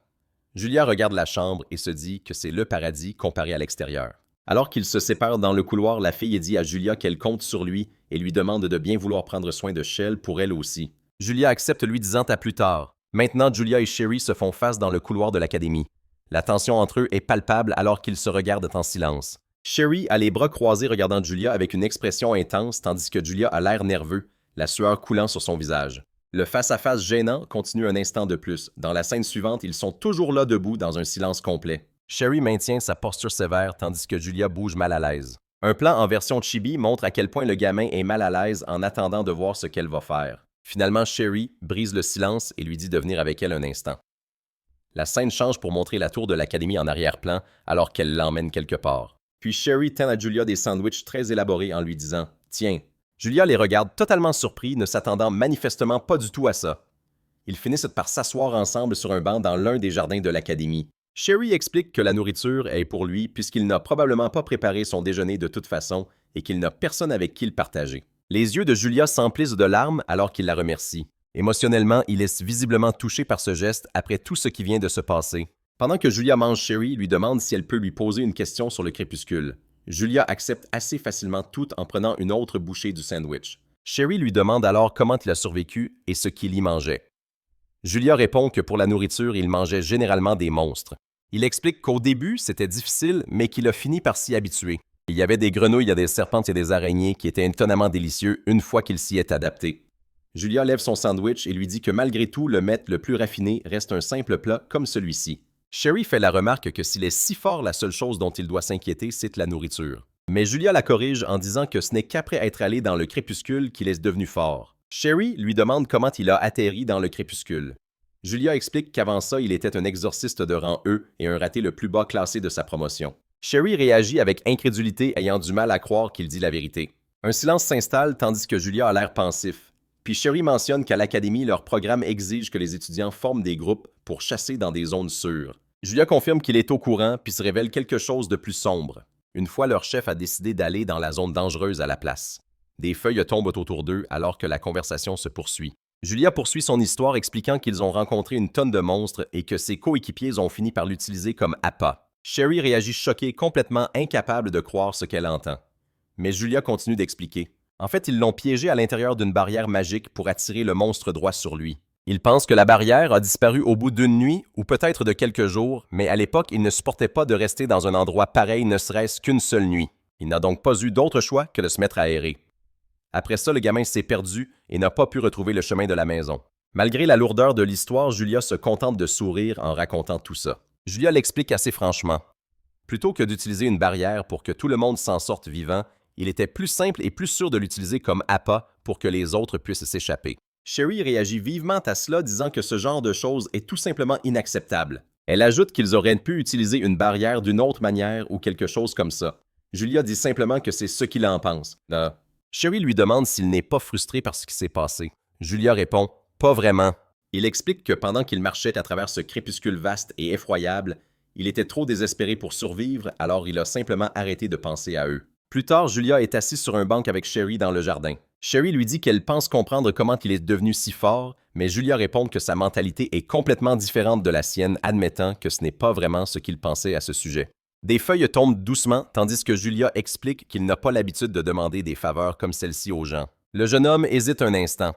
Julia regarde la chambre et se dit que c'est le paradis comparé à l'extérieur. Alors qu'ils se séparent dans le couloir, la fille dit à Julia qu'elle compte sur lui et lui demande de bien vouloir prendre soin de Shell pour elle aussi. Julia accepte lui disant à plus tard. Maintenant, Julia et Sherry se font face dans le couloir de l'académie. La tension entre eux est palpable alors qu'ils se regardent en silence. Sherry a les bras croisés regardant Julia avec une expression intense tandis que Julia a l'air nerveux, la sueur coulant sur son visage. Le face-à-face gênant continue un instant de plus. Dans la scène suivante, ils sont toujours là debout dans un silence complet. Sherry maintient sa posture sévère tandis que Julia bouge mal à l'aise. Un plan en version chibi montre à quel point le gamin est mal à l'aise en attendant de voir ce qu'elle va faire. Finalement, Sherry brise le silence et lui dit de venir avec elle un instant. La scène change pour montrer la tour de l'académie en arrière-plan alors qu'elle l'emmène quelque part. Puis Sherry tend à Julia des sandwichs très élaborés en lui disant « Tiens ». Julia les regarde totalement surpris, ne s'attendant manifestement pas du tout à ça. Ils finissent par s'asseoir ensemble sur un banc dans l'un des jardins de l'académie. Sherry explique que la nourriture est pour lui puisqu'il n'a probablement pas préparé son déjeuner de toute façon et qu'il n'a personne avec qui le partager. Les yeux de Julia s'emplissent de larmes alors qu'il la remercie. Émotionnellement, il est visiblement touché par ce geste après tout ce qui vient de se passer. Pendant que Julia mange, Sherry lui demande si elle peut lui poser une question sur le crépuscule. Julia accepte assez facilement tout en prenant une autre bouchée du sandwich. Sherry lui demande alors comment il a survécu et ce qu'il y mangeait. Julia répond que pour la nourriture, il mangeait généralement des monstres. Il explique qu'au début, c'était difficile, mais qu'il a fini par s'y habituer. Il y avait des grenouilles, des serpentes et des araignées qui étaient étonnamment délicieux une fois qu'il s'y est adapté. Julia lève son sandwich et lui dit que malgré tout, le mets le plus raffiné reste un simple plat comme celui-ci. Sherry fait la remarque que s'il est si fort, la seule chose dont il doit s'inquiéter, c'est la nourriture. Mais Julia la corrige en disant que ce n'est qu'après être allé dans le crépuscule qu'il est devenu fort. Sherry lui demande comment il a atterri dans le crépuscule. Julia explique qu'avant ça, il était un exorciste de rang E et un raté le plus bas classé de sa promotion. Sherry réagit avec incrédulité, ayant du mal à croire qu'il dit la vérité. Un silence s'installe tandis que Julia a l'air pensif. Puis Sherry mentionne qu'à l'académie, leur programme exige que les étudiants forment des groupes pour chasser dans des zones sûres. Julia confirme qu'il est au courant puis se révèle quelque chose de plus sombre. Une fois leur chef a décidé d'aller dans la zone dangereuse à la place. Des feuilles tombent autour d'eux alors que la conversation se poursuit. Julia poursuit son histoire expliquant qu'ils ont rencontré une tonne de monstres et que ses coéquipiers ont fini par l'utiliser comme appât. Sherry réagit choquée, complètement incapable de croire ce qu'elle entend. Mais Julia continue d'expliquer. En fait, ils l'ont piégé à l'intérieur d'une barrière magique pour attirer le monstre droit sur lui. Il pense que la barrière a disparu au bout d'une nuit ou peut-être de quelques jours, mais à l'époque, il ne supportait pas de rester dans un endroit pareil ne serait-ce qu'une seule nuit. Il n'a donc pas eu d'autre choix que de se mettre à errer. Après ça, le gamin s'est perdu et n'a pas pu retrouver le chemin de la maison. Malgré la lourdeur de l'histoire, Julia se contente de sourire en racontant tout ça. Julia l'explique assez franchement. Plutôt que d'utiliser une barrière pour que tout le monde s'en sorte vivant, il était plus simple et plus sûr de l'utiliser comme appât pour que les autres puissent s'échapper. Sherry réagit vivement à cela, disant que ce genre de choses est tout simplement inacceptable. Elle ajoute qu'ils auraient pu utiliser une barrière d'une autre manière ou quelque chose comme ça. Julia dit simplement que c'est ce qu'il en pense. Sherry lui demande s'il n'est pas frustré par ce qui s'est passé. Julia répond « Pas vraiment ». Il explique que pendant qu'il marchait à travers ce crépuscule vaste et effroyable, il était trop désespéré pour survivre, alors il a simplement arrêté de penser à eux. Plus tard, Julia est assise sur un banc avec Sherry dans le jardin. Sherry lui dit qu'elle pense comprendre comment il est devenu si fort, mais Julia répond que sa mentalité est complètement différente de la sienne, admettant que ce n'est pas vraiment ce qu'il pensait à ce sujet. Des feuilles tombent doucement, tandis que Julia explique qu'il n'a pas l'habitude de demander des faveurs comme celle-ci aux gens. Le jeune homme hésite un instant.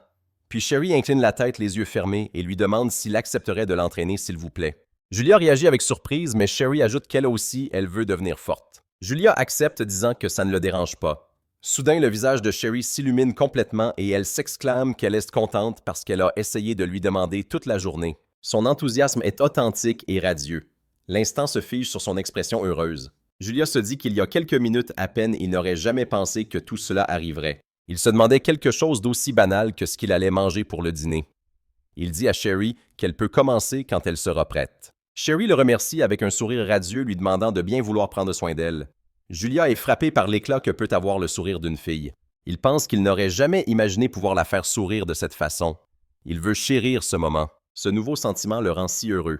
Puis Sherry incline la tête les yeux fermés et lui demande s'il accepterait de l'entraîner s'il vous plaît. Julia réagit avec surprise, mais Sherry ajoute qu'elle aussi, elle veut devenir forte. Julia accepte, disant que ça ne le dérange pas. Soudain, le visage de Sherry s'illumine complètement et elle s'exclame qu'elle est contente parce qu'elle a essayé de lui demander toute la journée. Son enthousiasme est authentique et radieux. L'instant se fige sur son expression heureuse. Julia se dit qu'il y a quelques minutes à peine, il n'aurait jamais pensé que tout cela arriverait. Il se demandait quelque chose d'aussi banal que ce qu'il allait manger pour le dîner. Il dit à Sherry qu'elle peut commencer quand elle sera prête. Sherry le remercie avec un sourire radieux, lui demandant de bien vouloir prendre soin d'elle. Julia est frappée par l'éclat que peut avoir le sourire d'une fille. Il pense qu'il n'aurait jamais imaginé pouvoir la faire sourire de cette façon. Il veut chérir ce moment. Ce nouveau sentiment le rend si heureux.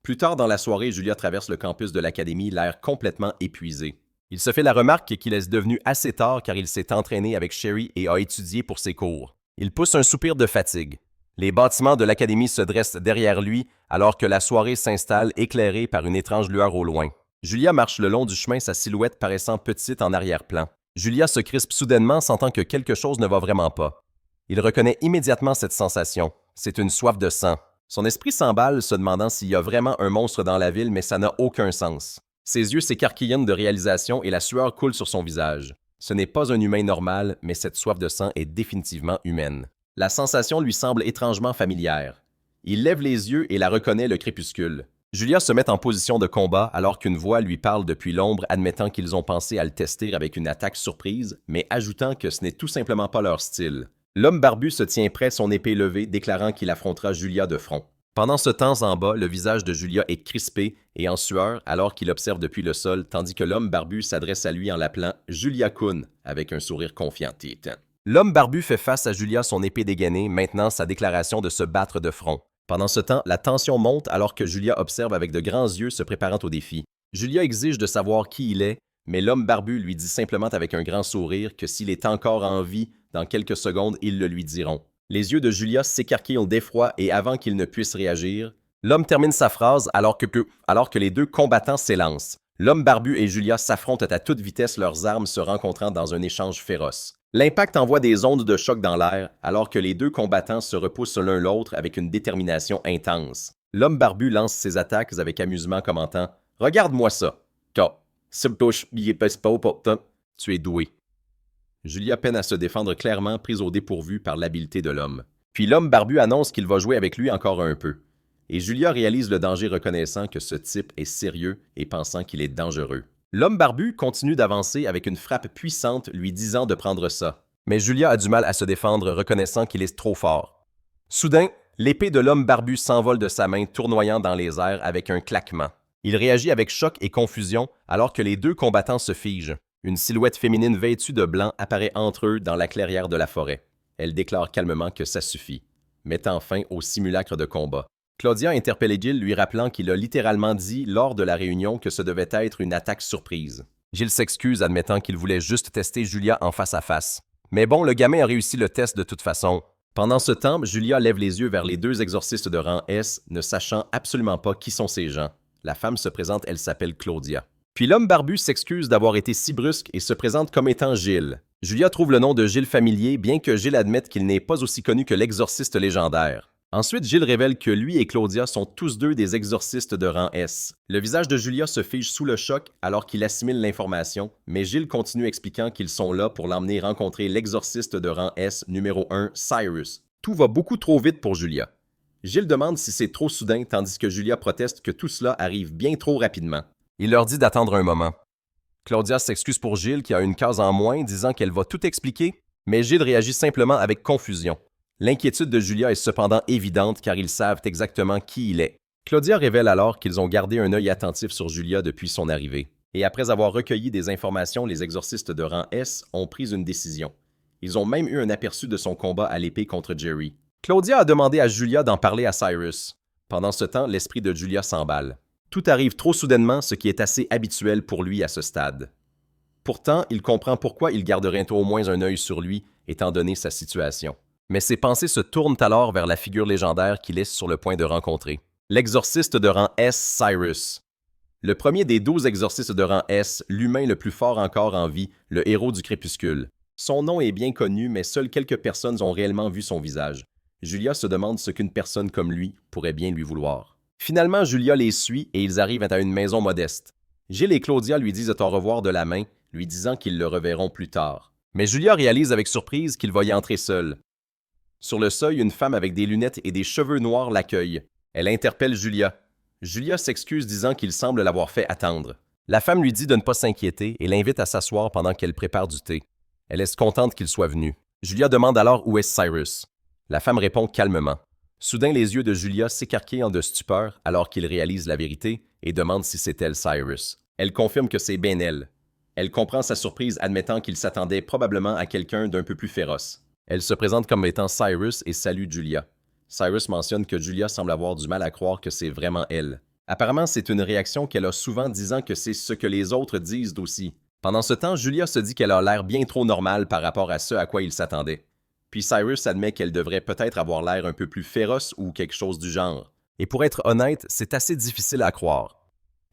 Plus tard dans la soirée, Julia traverse le campus de l'académie, l'air complètement épuisé. Il se fait la remarque qu'il est devenu assez tard car il s'est entraîné avec Sherry et a étudié pour ses cours. Il pousse un soupir de fatigue. Les bâtiments de l'académie se dressent derrière lui alors que la soirée s'installe éclairée par une étrange lueur au loin. Julia marche le long du chemin, sa silhouette paraissant petite en arrière-plan. Julia se crispe soudainement, sentant que quelque chose ne va vraiment pas. Il reconnaît immédiatement cette sensation. C'est une soif de sang. Son esprit s'emballe, se demandant s'il y a vraiment un monstre dans la ville, mais ça n'a aucun sens. Ses yeux s'écarquillonnent de réalisation et la sueur coule sur son visage. Ce n'est pas un humain normal, mais cette soif de sang est définitivement humaine. La sensation lui semble étrangement familière. Il lève les yeux et la reconnaît le crépuscule. Julia se met en position de combat alors qu'une voix lui parle depuis l'ombre, admettant qu'ils ont pensé à le tester avec une attaque surprise, mais ajoutant que ce n'est tout simplement pas leur style. L'homme barbu se tient prêt, son épée levée, déclarant qu'il affrontera Julia de front. Pendant ce temps en bas, le visage de Julia est crispé et en sueur alors qu'il observe depuis le sol, tandis que l'homme barbu s'adresse à lui en l'appelant Julia Kun avec un sourire confiant. L'homme barbu fait face à Julia, son épée dégainée, maintenant sa déclaration de se battre de front. Pendant ce temps, la tension monte alors que Julia observe avec de grands yeux se préparant au défi. Julia exige de savoir qui il est, mais l'homme barbu lui dit simplement avec un grand sourire que s'il est encore en vie, dans quelques secondes, ils le lui diront. Les yeux de Julia s'écarquillent d'effroi et avant qu'il ne puisse réagir, l'homme termine sa phrase alors que les deux combattants s'élancent. L'homme barbu et Julia s'affrontent à toute vitesse, leurs armes se rencontrant dans un échange féroce. L'impact envoie des ondes de choc dans l'air alors que les deux combattants se repoussent l'un l'autre avec une détermination intense. L'homme barbu lance ses attaques avec amusement commentant « Regarde-moi ça! » Tu es doué. Julia peine à se défendre clairement, prise au dépourvu par l'habileté de l'homme. Puis l'homme barbu annonce qu'il va jouer avec lui encore un peu. Et Julia réalise le danger, reconnaissant que ce type est sérieux et pensant qu'il est dangereux. L'homme barbu continue d'avancer avec une frappe puissante lui disant de prendre ça. Mais Julia a du mal à se défendre, reconnaissant qu'il est trop fort. Soudain, l'épée de l'homme barbu s'envole de sa main, tournoyant dans les airs avec un claquement. Il réagit avec choc et confusion alors que les deux combattants se figent. Une silhouette féminine vêtue de blanc apparaît entre eux dans la clairière de la forêt. Elle déclare calmement que ça suffit, mettant fin au simulacre de combat. Claudia interpelle Gilles, lui rappelant qu'il a littéralement dit lors de la réunion que ce devait être une attaque surprise. Gilles s'excuse, admettant qu'il voulait juste tester Julia en face à face. Mais bon, le gamin a réussi le test de toute façon. Pendant ce temps, Julia lève les yeux vers les deux exorcistes de rang S, ne sachant absolument pas qui sont ces gens. La femme se présente, elle s'appelle Claudia. Puis l'homme barbu s'excuse d'avoir été si brusque et se présente comme étant Gilles. Julia trouve le nom de Gilles familier, bien que Gilles admette qu'il n'est pas aussi connu que l'exorciste légendaire. Ensuite, Gilles révèle que lui et Claudia sont tous deux des exorcistes de rang S. Le visage de Julia se fige sous le choc alors qu'il assimile l'information, mais Gilles continue expliquant qu'ils sont là pour l'emmener rencontrer l'exorciste de rang S numéro 1, Cyrus. Tout va beaucoup trop vite pour Julia. Gilles demande si c'est trop soudain, tandis que Julia proteste que tout cela arrive bien trop rapidement. Il leur dit d'attendre un moment. Claudia s'excuse pour Gilles qui a une case en moins, disant qu'elle va tout expliquer, mais Gilles réagit simplement avec confusion. L'inquiétude de Julia est cependant évidente car ils savent exactement qui il est. Claudia révèle alors qu'ils ont gardé un œil attentif sur Julia depuis son arrivée. Et après avoir recueilli des informations, les exorcistes de rang S ont pris une décision. Ils ont même eu un aperçu de son combat à l'épée contre Jerry. Claudia a demandé à Julia d'en parler à Cyrus. Pendant ce temps, l'esprit de Julia s'emballe. Tout arrive trop soudainement, ce qui est assez habituel pour lui à ce stade. Pourtant, il comprend pourquoi il garderait au moins un œil sur lui, étant donné sa situation. Mais ses pensées se tournent alors vers la figure légendaire qu'il est sur le point de rencontrer. L'exorciste de rang S, Cyrus. Le premier des 12 exorcistes de rang S, l'humain le plus fort encore en vie, le héros du crépuscule. Son nom est bien connu, mais seules quelques personnes ont réellement vu son visage. Julia se demande ce qu'une personne comme lui pourrait bien lui vouloir. Finalement, Julia les suit et ils arrivent à une maison modeste. Gilles et Claudia lui disent au revoir de la main, lui disant qu'ils le reverront plus tard. Mais Julia réalise avec surprise qu'il va y entrer seul. Sur le seuil, une femme avec des lunettes et des cheveux noirs l'accueille. Elle interpelle Julia. Julia s'excuse disant qu'il semble l'avoir fait attendre. La femme lui dit de ne pas s'inquiéter et l'invite à s'asseoir pendant qu'elle prépare du thé. Elle est contente qu'il soit venu. Julia demande alors où est Cyrus. La femme répond calmement. Soudain, les yeux de Julia s'écarquillent en de stupeur alors qu'il réalise la vérité et demande si c'est elle Cyrus. Elle confirme que c'est bien elle. Elle comprend sa surprise admettant qu'il s'attendait probablement à quelqu'un d'un peu plus féroce. Elle se présente comme étant Cyrus et salue Julia. Cyrus mentionne que Julia semble avoir du mal à croire que c'est vraiment elle. Apparemment, c'est une réaction qu'elle a souvent disant que c'est ce que les autres disent aussi. Pendant ce temps, Julia se dit qu'elle a l'air bien trop normale par rapport à ce à quoi il s'attendait. Puis Cyrus admet qu'elle devrait peut-être avoir l'air un peu plus féroce ou quelque chose du genre. Et pour être honnête, c'est assez difficile à croire.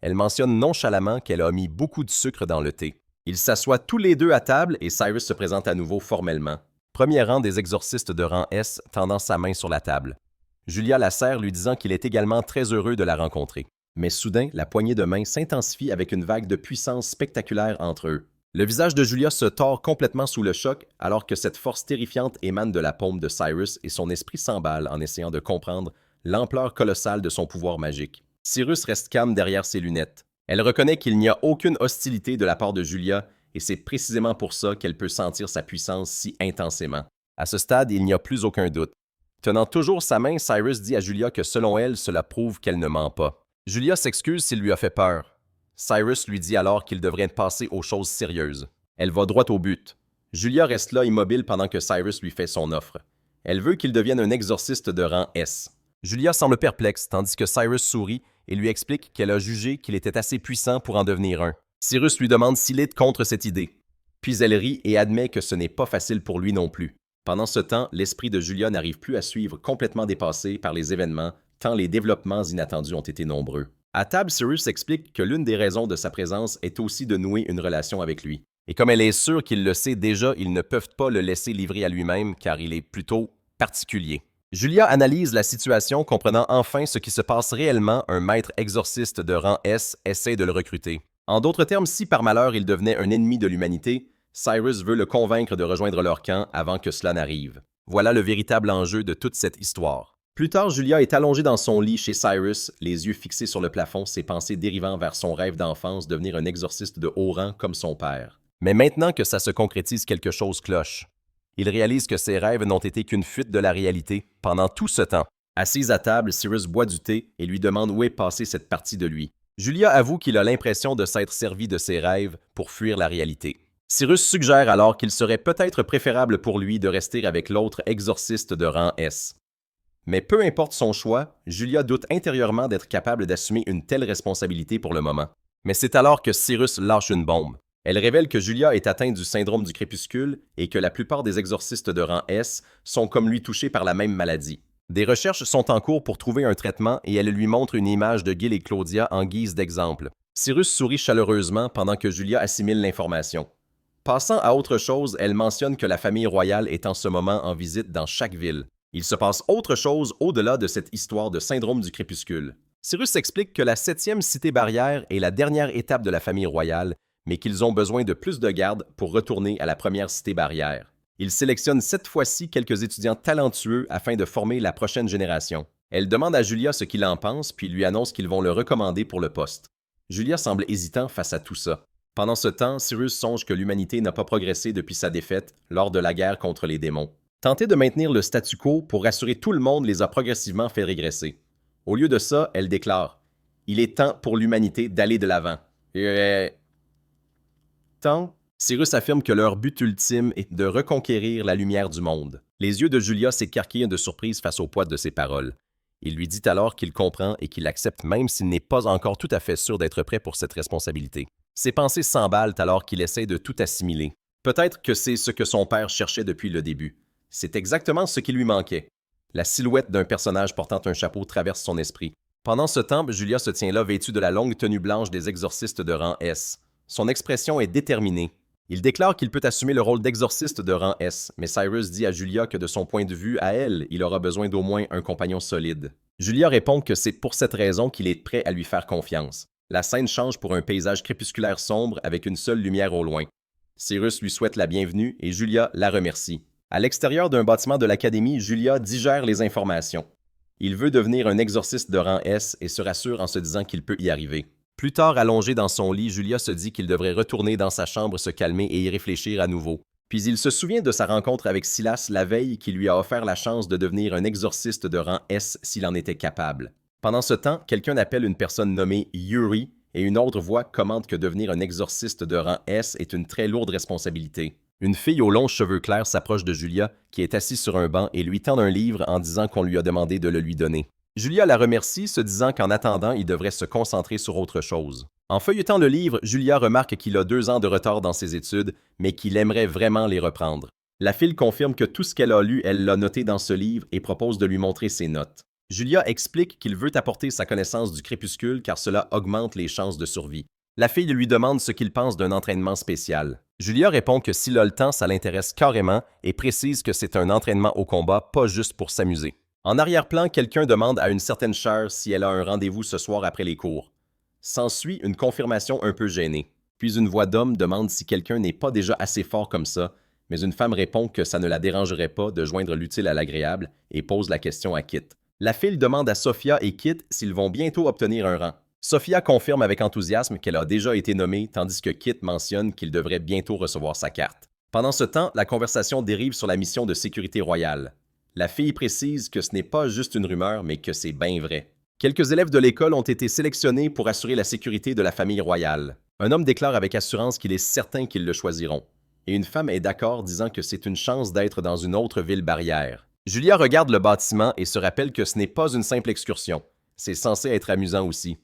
Elle mentionne nonchalamment qu'elle a mis beaucoup de sucre dans le thé. Ils s'assoient tous les deux à table et Cyrus se présente à nouveau formellement. Premier rang des exorcistes de rang S tendant sa main sur la table. Julia la serre lui disant qu'il est également très heureux de la rencontrer. Mais soudain, la poignée de main s'intensifie avec une vague de puissance spectaculaire entre eux. Le visage de Julia se tord complètement sous le choc alors que cette force terrifiante émane de la paume de Cyrus et son esprit s'emballe en essayant de comprendre l'ampleur colossale de son pouvoir magique. Cyrus reste calme derrière ses lunettes. Elle reconnaît qu'il n'y a aucune hostilité de la part de Julia et c'est précisément pour ça qu'elle peut sentir sa puissance si intensément. À ce stade, il n'y a plus aucun doute. Tenant toujours sa main, Cyrus dit à Julia que selon elle, cela prouve qu'elle ne ment pas. Julia s'excuse s'il lui a fait peur. Cyrus lui dit alors qu'il devrait passer aux choses sérieuses. Elle va droit au but. Julia reste là immobile pendant que Cyrus lui fait son offre. Elle veut qu'il devienne un exorciste de rang S. Julia semble perplexe tandis que Cyrus sourit et lui explique qu'elle a jugé qu'il était assez puissant pour en devenir un. Cyrus lui demande s'il est contre cette idée. Puis elle rit et admet que ce n'est pas facile pour lui non plus. Pendant ce temps, l'esprit de Julia n'arrive plus à suivre, complètement dépassé par les événements, tant les développements inattendus ont été nombreux. À table, Cyrus explique que l'une des raisons de sa présence est aussi de nouer une relation avec lui. Et comme elle est sûre qu'il le sait déjà, ils ne peuvent pas le laisser livrer à lui-même car il est plutôt particulier. Julia analyse la situation, comprenant enfin ce qui se passe réellement. Un maître exorciste de rang S essaie de le recruter. En d'autres termes, si par malheur il devenait un ennemi de l'humanité, Cyrus veut le convaincre de rejoindre leur camp avant que cela n'arrive. Voilà le véritable enjeu de toute cette histoire. Plus tard, Julia est allongée dans son lit chez Cyrus, les yeux fixés sur le plafond, ses pensées dérivant vers son rêve d'enfance, devenir un exorciste de haut rang comme son père. Mais maintenant que ça se concrétise, quelque chose cloche. Il réalise que ses rêves n'ont été qu'une fuite de la réalité pendant tout ce temps. Assise à table, Cyrus boit du thé et lui demande où est passée cette partie de lui. Julia avoue qu'il a l'impression de s'être servi de ses rêves pour fuir la réalité. Cyrus suggère alors qu'il serait peut-être préférable pour lui de rester avec l'autre exorciste de rang S. Mais peu importe son choix, Julia doute intérieurement d'être capable d'assumer une telle responsabilité pour le moment. Mais c'est alors que Cyrus lâche une bombe. Elle révèle que Julia est atteinte du syndrome du crépuscule et que la plupart des exorcistes de rang S sont comme lui touchés par la même maladie. Des recherches sont en cours pour trouver un traitement et elle lui montre une image de Gil et Claudia en guise d'exemple. Cyrus sourit chaleureusement pendant que Julia assimile l'information. Passant à autre chose, elle mentionne que la famille royale est en ce moment en visite dans chaque ville. Il se passe autre chose au-delà de cette histoire de syndrome du crépuscule. Cyrus explique que la 7e cité barrière est la dernière étape de la famille royale, mais qu'ils ont besoin de plus de gardes pour retourner à la première cité barrière. Il sélectionne cette fois-ci quelques étudiants talentueux afin de former la prochaine génération. Elle demande à Julia ce qu'il en pense, puis lui annonce qu'ils vont le recommander pour le poste. Julia semble hésitant face à tout ça. Pendant ce temps, Cyrus songe que l'humanité n'a pas progressé depuis sa défaite lors de la guerre contre les démons. Tenter de maintenir le statu quo pour rassurer tout le monde les a progressivement fait régresser. Au lieu de ça, elle déclare « Il est temps pour l'humanité d'aller de l'avant. » Cyrus affirme que leur but ultime est de reconquérir la lumière du monde. Les yeux de Julia s'écarquillent de surprise face au poids de ses paroles. Il lui dit alors qu'il comprend et qu'il accepte même s'il n'est pas encore tout à fait sûr d'être prêt pour cette responsabilité. Ses pensées s'emballent alors qu'il essaie de tout assimiler. Peut-être que c'est ce que son père cherchait depuis le début. C'est exactement ce qui lui manquait. La silhouette d'un personnage portant un chapeau traverse son esprit. Pendant ce temps, Julia se tient là vêtue de la longue tenue blanche des exorcistes de rang S. Son expression est déterminée. Il déclare qu'il peut assumer le rôle d'exorciste de rang S, mais Cyrus dit à Julia que de son point de vue, à elle, il aura besoin d'au moins un compagnon solide. Julia répond que c'est pour cette raison qu'il est prêt à lui faire confiance. La scène change pour un paysage crépusculaire sombre avec une seule lumière au loin. Cyrus lui souhaite la bienvenue et Julia la remercie. À l'extérieur d'un bâtiment de l'académie, Julia digère les informations. Il veut devenir un exorciste de rang S et se rassure en se disant qu'il peut y arriver. Plus tard, allongé dans son lit, Julia se dit qu'il devrait retourner dans sa chambre se calmer et y réfléchir à nouveau. Puis il se souvient de sa rencontre avec Silas la veille qui lui a offert la chance de devenir un exorciste de rang S s'il en était capable. Pendant ce temps, quelqu'un appelle une personne nommée Yuri et une autre voix commente que devenir un exorciste de rang S est une très lourde responsabilité. Une fille aux longs cheveux clairs s'approche de Julia, qui est assise sur un banc, et lui tend un livre en disant qu'on lui a demandé de le lui donner. Julia la remercie, se disant qu'en attendant, il devrait se concentrer sur autre chose. En feuilletant le livre, Julia remarque qu'il a 2 ans de retard dans ses études, mais qu'il aimerait vraiment les reprendre. La fille confirme que tout ce qu'elle a lu, elle l'a noté dans ce livre et propose de lui montrer ses notes. Julia explique qu'il veut apporter sa connaissance du crépuscule car cela augmente les chances de survie. La fille lui demande ce qu'il pense d'un entraînement spécial. Julia répond que s'il a le temps, ça l'intéresse carrément et précise que c'est un entraînement au combat, pas juste pour s'amuser. En arrière-plan, quelqu'un demande à une certaine Cher si elle a un rendez-vous ce soir après les cours. S'ensuit une confirmation un peu gênée. Puis une voix d'homme demande si quelqu'un n'est pas déjà assez fort comme ça, mais une femme répond que ça ne la dérangerait pas de joindre l'utile à l'agréable et pose la question à Kit. La fille demande à Sophia et Kit s'ils vont bientôt obtenir un rang. Sophia confirme avec enthousiasme qu'elle a déjà été nommée, tandis que Kit mentionne qu'il devrait bientôt recevoir sa carte. Pendant ce temps, la conversation dérive sur la mission de sécurité royale. La fille précise que ce n'est pas juste une rumeur, mais que c'est bien vrai. Quelques élèves de l'école ont été sélectionnés pour assurer la sécurité de la famille royale. Un homme déclare avec assurance qu'il est certain qu'ils le choisiront. Et une femme est d'accord disant que c'est une chance d'être dans une autre ville barrière. Julia regarde le bâtiment et se rappelle que ce n'est pas une simple excursion. C'est censé être amusant aussi.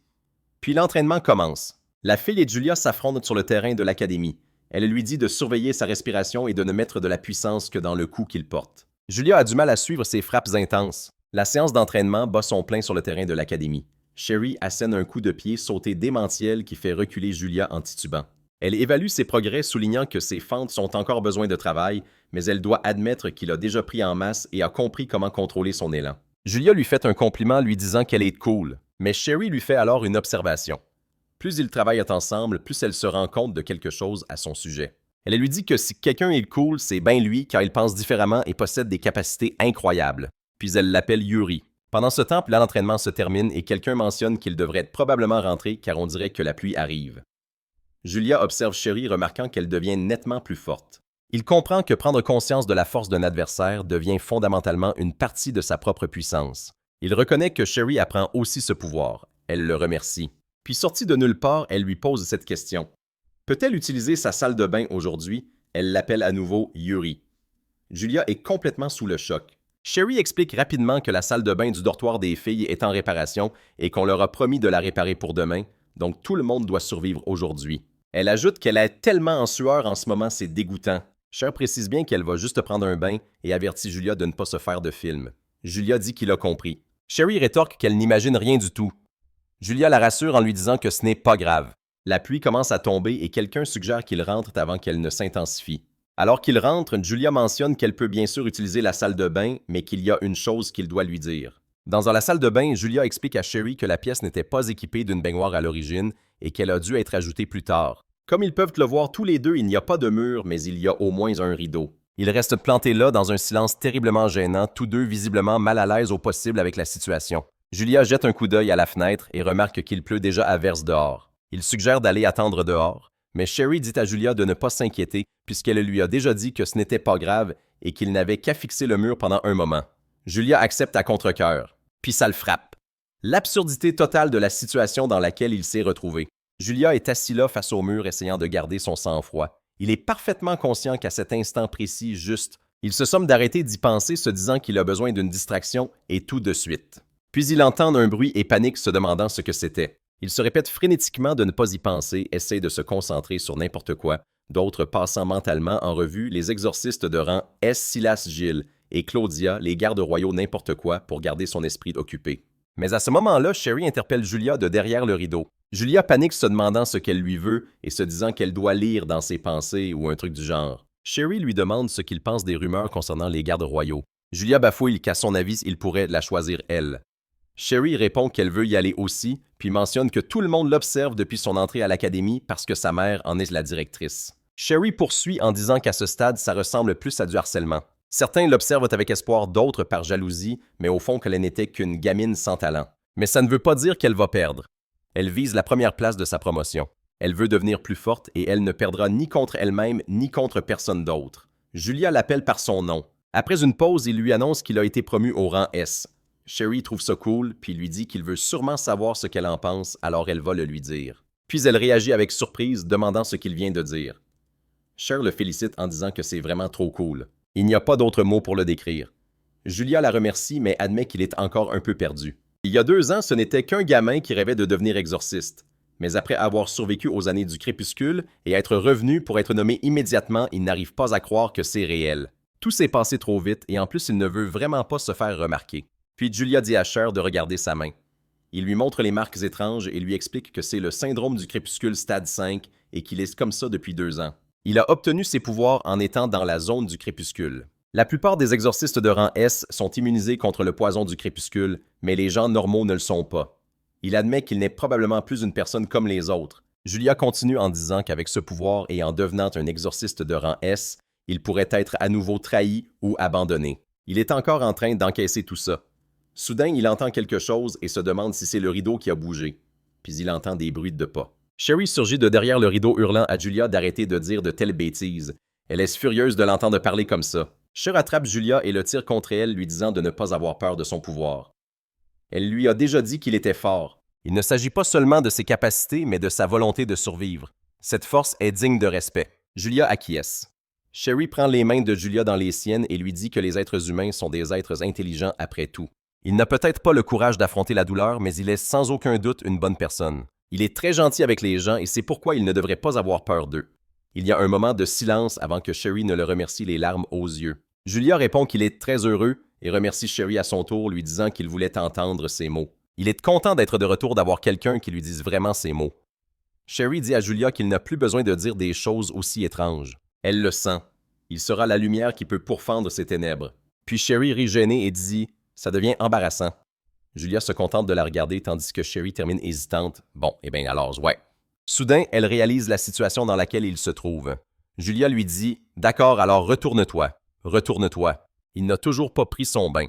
Puis l'entraînement commence. La fille et Julia s'affrontent sur le terrain de l'académie. Elle lui dit de surveiller sa respiration et de ne mettre de la puissance que dans le coup qu'il porte. Julia a du mal à suivre ses frappes intenses. La séance d'entraînement bat son plein sur le terrain de l'académie. Sherry assène un coup de pied sauté démentiel qui fait reculer Julia en titubant. Elle évalue ses progrès, soulignant que ses fentes ont encore besoin de travail, mais elle doit admettre qu'il a déjà pris en masse et a compris comment contrôler son élan. Julia lui fait un compliment lui disant qu'elle est cool, mais Sherry lui fait alors une observation. Plus ils travaillent ensemble, plus elle se rend compte de quelque chose à son sujet. Elle lui dit que si quelqu'un est cool, c'est bien lui car il pense différemment et possède des capacités incroyables. Puis elle l'appelle Yuri. Pendant ce temps, l'entraînement se termine et quelqu'un mentionne qu'il devrait probablement rentrer car on dirait que la pluie arrive. Julia observe Sherry remarquant qu'elle devient nettement plus forte. Il comprend que prendre conscience de la force d'un adversaire devient fondamentalement une partie de sa propre puissance. Il reconnaît que Sherry apprend aussi ce pouvoir. Elle le remercie. Puis sortie de nulle part, elle lui pose cette question. Peut-elle utiliser sa salle de bain aujourd'hui? Elle l'appelle à nouveau Yuri. Julia est complètement sous le choc. Sherry explique rapidement que la salle de bain du dortoir des filles est en réparation et qu'on leur a promis de la réparer pour demain, donc tout le monde doit survivre aujourd'hui. Elle ajoute qu'elle est tellement en sueur en ce moment, c'est dégoûtant. Cher précise bien qu'elle va juste prendre un bain et avertit Julia de ne pas se faire de film. Julia dit qu'il a compris. Sherry rétorque qu'elle n'imagine rien du tout. Julia la rassure en lui disant que ce n'est pas grave. La pluie commence à tomber et quelqu'un suggère qu'il rentre avant qu'elle ne s'intensifie. Alors qu'il rentre, Julia mentionne qu'elle peut bien sûr utiliser la salle de bain, mais qu'il y a une chose qu'il doit lui dire. Dans la salle de bain, Julia explique à Sherry que la pièce n'était pas équipée d'une baignoire à l'origine et qu'elle a dû être ajoutée plus tard. Comme ils peuvent le voir tous les deux, il n'y a pas de mur, mais il y a au moins un rideau. Ils restent plantés là dans un silence terriblement gênant, tous deux visiblement mal à l'aise au possible avec la situation. Julia jette un coup d'œil à la fenêtre et remarque qu'il pleut déjà à verse dehors. Il suggère d'aller attendre dehors, mais Sherry dit à Julia de ne pas s'inquiéter puisqu'elle lui a déjà dit que ce n'était pas grave et qu'il n'avait qu'à fixer le mur pendant un moment. Julia accepte à contre-cœur, puis ça le frappe. L'absurdité totale de la situation dans laquelle il s'est retrouvé. Julia est assis là face au mur essayant de garder son sang-froid. Il est parfaitement conscient qu'à cet instant précis, juste, il se somme d'arrêter d'y penser se disant qu'il a besoin d'une distraction et tout de suite. Puis il entend un bruit et panique se demandant ce que c'était. Ils se répètent frénétiquement de ne pas y penser, essayent de se concentrer sur n'importe quoi, d'autres passant mentalement en revue les exorcistes de rang S. Silas Gilles et Claudia, les gardes royaux n'importe quoi pour garder son esprit occupé. Mais à ce moment-là, Sherry interpelle Julia de derrière le rideau. Julia panique se demandant ce qu'elle lui veut et se disant qu'elle doit lire dans ses pensées ou un truc du genre. Sherry lui demande ce qu'il pense des rumeurs concernant les gardes royaux. Julia bafouille qu'à son avis, il pourrait la choisir elle. Sherry répond qu'elle veut y aller aussi, puis mentionne que tout le monde l'observe depuis son entrée à l'académie parce que sa mère en est la directrice. Sherry poursuit en disant qu'à ce stade, ça ressemble plus à du harcèlement. Certains l'observent avec espoir, d'autres par jalousie, mais au fond qu'elle n'était qu'une gamine sans talent. Mais ça ne veut pas dire qu'elle va perdre. Elle vise la première place de sa promotion. Elle veut devenir plus forte et elle ne perdra ni contre elle-même ni contre personne d'autre. Julia l'appelle par son nom. Après une pause, il lui annonce qu'il a été promu au rang S. Sherry trouve ça cool, puis lui dit qu'il veut sûrement savoir ce qu'elle en pense, alors elle va le lui dire. Puis elle réagit avec surprise, demandant ce qu'il vient de dire. Cher le félicite en disant que c'est vraiment trop cool. Il n'y a pas d'autre mot pour le décrire. Julia la remercie, mais admet qu'il est encore un peu perdu. Il y a 2 ans, ce n'était qu'un gamin qui rêvait de devenir exorciste. Mais après avoir survécu aux années du crépuscule et être revenu pour être nommé immédiatement, il n'arrive pas à croire que c'est réel. Tout s'est passé trop vite et en plus il ne veut vraiment pas se faire remarquer. Puis Julia dit à Cher de regarder sa main. Il lui montre les marques étranges et lui explique que c'est le syndrome du crépuscule stade 5 et qu'il est comme ça depuis 2 ans. Il a obtenu ses pouvoirs en étant dans la zone du crépuscule. La plupart des exorcistes de rang S sont immunisés contre le poison du crépuscule, mais les gens normaux ne le sont pas. Il admet qu'il n'est probablement plus une personne comme les autres. Julia continue en disant qu'avec ce pouvoir et en devenant un exorciste de rang S, il pourrait être à nouveau trahi ou abandonné. Il est encore en train d'encaisser tout ça. Soudain, il entend quelque chose et se demande si c'est le rideau qui a bougé. Puis il entend des bruits de pas. Sherry surgit de derrière le rideau hurlant à Julia d'arrêter de dire de telles bêtises. Elle est furieuse de l'entendre parler comme ça. Cher attrape Julia et le tire contre elle, lui disant de ne pas avoir peur de son pouvoir. Elle lui a déjà dit qu'il était fort. Il ne s'agit pas seulement de ses capacités, mais de sa volonté de survivre. Cette force est digne de respect. Julia acquiesce. Sherry prend les mains de Julia dans les siennes et lui dit que les êtres humains sont des êtres intelligents après tout. Il n'a peut-être pas le courage d'affronter la douleur, mais il est sans aucun doute une bonne personne. Il est très gentil avec les gens et c'est pourquoi il ne devrait pas avoir peur d'eux. Il y a un moment de silence avant que Sherry ne le remercie les larmes aux yeux. Julia répond qu'il est très heureux et remercie Sherry à son tour, lui disant qu'il voulait entendre ses mots. Il est content d'être de retour d'avoir quelqu'un qui lui dise vraiment ses mots. Sherry dit à Julia qu'il n'a plus besoin de dire des choses aussi étranges. Elle le sent. Il sera la lumière qui peut pourfendre ses ténèbres. Puis Sherry rit gênée et dit « Ça devient embarrassant ». Julia se contente de la regarder tandis que Sherry termine hésitante. Bon, eh bien alors, ouais. Soudain, elle réalise la situation dans laquelle il se trouve. Julia lui dit « D'accord, alors retourne-toi. Retourne-toi. » Il n'a toujours pas pris son bain.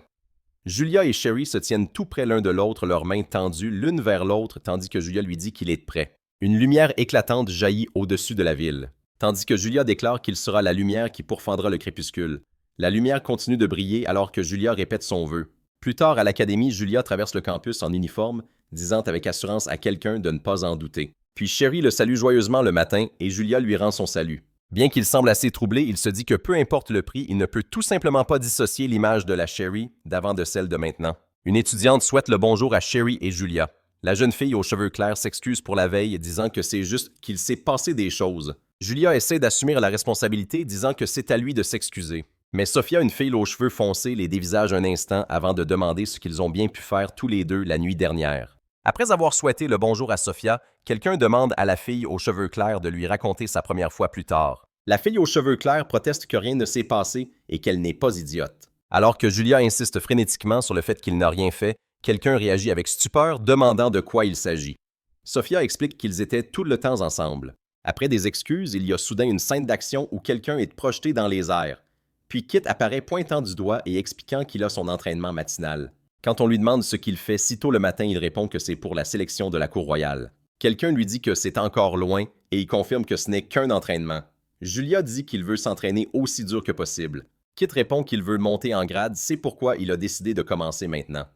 Julia et Sherry se tiennent tout près l'un de l'autre, leurs mains tendues l'une vers l'autre, tandis que Julia lui dit qu'il est prêt. Une lumière éclatante jaillit au-dessus de la ville, tandis que Julia déclare qu'il sera la lumière qui pourfendra le crépuscule. La lumière continue de briller alors que Julia répète son vœu. Plus tard, à l'académie, Julia traverse le campus en uniforme, disant avec assurance à quelqu'un de ne pas en douter. Puis Sherry le salue joyeusement le matin et Julia lui rend son salut. Bien qu'il semble assez troublé, il se dit que peu importe le prix, il ne peut tout simplement pas dissocier l'image de la Sherry d'avant de celle de maintenant. Une étudiante souhaite le bonjour à Sherry et Julia. La jeune fille aux cheveux clairs s'excuse pour la veille, disant que c'est juste qu'il s'est passé des choses. Julia essaie d'assumer la responsabilité, disant que c'est à lui de s'excuser. Mais Sophia, une fille aux cheveux foncés, les dévisage un instant avant de demander ce qu'ils ont bien pu faire tous les deux la nuit dernière. Après avoir souhaité le bonjour à Sophia, quelqu'un demande à la fille aux cheveux clairs de lui raconter sa première fois plus tard. La fille aux cheveux clairs proteste que rien ne s'est passé et qu'elle n'est pas idiote. Alors que Julia insiste frénétiquement sur le fait qu'il n'a rien fait, quelqu'un réagit avec stupeur, demandant de quoi il s'agit. Sophia explique qu'ils étaient tout le temps ensemble. Après des excuses, il y a soudain une scène d'action où quelqu'un est projeté dans les airs. Puis Kit apparaît pointant du doigt et expliquant qu'il a son entraînement matinal. Quand on lui demande ce qu'il fait si tôt le matin, il répond que c'est pour la sélection de la cour royale. Quelqu'un lui dit que c'est encore loin et il confirme que ce n'est qu'un entraînement. Julia dit qu'il veut s'entraîner aussi dur que possible. Kit répond qu'il veut monter en grade, c'est pourquoi il a décidé de commencer maintenant.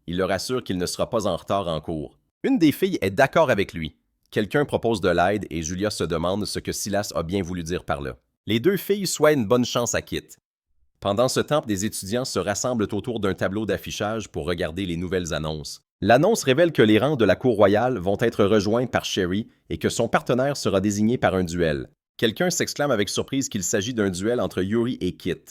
Il leur assure qu'il ne sera pas en retard en cours. Une des filles est d'accord avec lui. Quelqu'un propose de l'aide et Julia se demande ce que Silas a bien voulu dire par là. Les deux filles souhaitent une bonne chance à Kit. Pendant ce temps, des étudiants se rassemblent autour d'un tableau d'affichage pour regarder les nouvelles annonces. L'annonce révèle que les rangs de la cour royale vont être rejoints par Sherry et que son partenaire sera désigné par un duel. Quelqu'un s'exclame avec surprise qu'il s'agit d'un duel entre Yuri et Kit.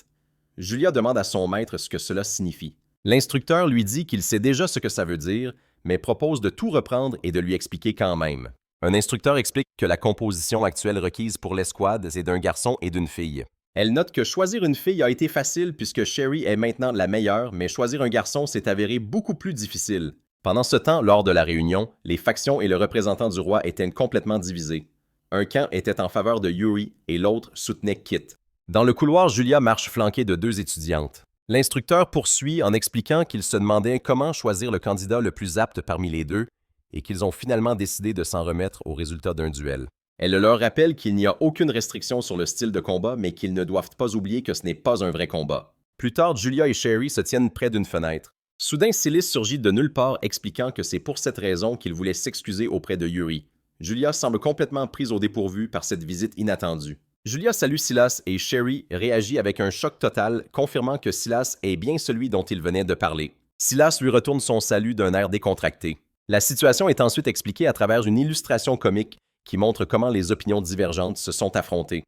Julia demande à son maître ce que cela signifie. L'instructeur lui dit qu'il sait déjà ce que ça veut dire, mais propose de tout reprendre et de lui expliquer quand même. Un instructeur explique que la composition actuelle requise pour l'escouade est d'un garçon et d'une fille. Elle note que choisir une fille a été facile puisque Sherry est maintenant la meilleure, mais choisir un garçon s'est avéré beaucoup plus difficile. Pendant ce temps, lors de la réunion, les factions et le représentant du roi étaient complètement divisés. Un camp était en faveur de Yuri et l'autre soutenait Kit. Dans le couloir, Julia marche flanquée de 2 étudiantes. L'instructeur poursuit en expliquant qu'il se demandait comment choisir le candidat le plus apte parmi les deux et qu'ils ont finalement décidé de s'en remettre au résultat d'un duel. Elle leur rappelle qu'il n'y a aucune restriction sur le style de combat, mais qu'ils ne doivent pas oublier que ce n'est pas un vrai combat. Plus tard, Julia et Sherry se tiennent près d'une fenêtre. Soudain, Silas surgit de nulle part expliquant que c'est pour cette raison qu'il voulait s'excuser auprès de Yuri. Julia semble complètement prise au dépourvu par cette visite inattendue. Julia salue Silas et Sherry réagit avec un choc total, confirmant que Silas est bien celui dont il venait de parler. Silas lui retourne son salut d'un air décontracté. La situation est ensuite expliquée à travers une illustration comique qui montre comment les opinions divergentes se sont affrontées.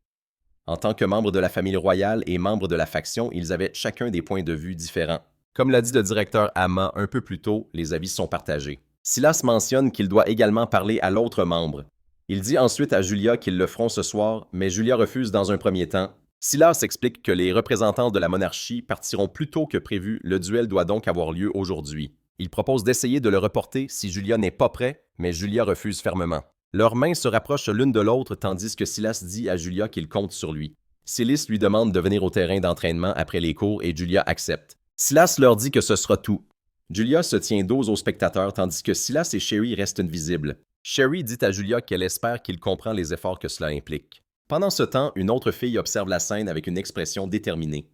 En tant que membres de la famille royale et membres de la faction, ils avaient chacun des points de vue différents. Comme l'a dit le directeur Amma un peu plus tôt, les avis sont partagés. Silas mentionne qu'il doit également parler à l'autre membre. Il dit ensuite à Julia qu'ils le feront ce soir, mais Julia refuse dans un premier temps. Silas explique que les représentants de la monarchie partiront plus tôt que prévu, le duel doit donc avoir lieu aujourd'hui. Il propose d'essayer de le reporter si Julia n'est pas prêt, mais Julia refuse fermement. Leurs mains se rapprochent l'une de l'autre tandis que Silas dit à Julia qu'il compte sur lui. Silas lui demande de venir au terrain d'entraînement après les cours et Julia accepte. Silas leur dit que ce sera tout. Julia se tient dos aux spectateurs tandis que Silas et Sherry restent invisibles. Sherry dit à Julia qu'elle espère qu'il comprend les efforts que cela implique. Pendant ce temps, une autre fille observe la scène avec une expression déterminée.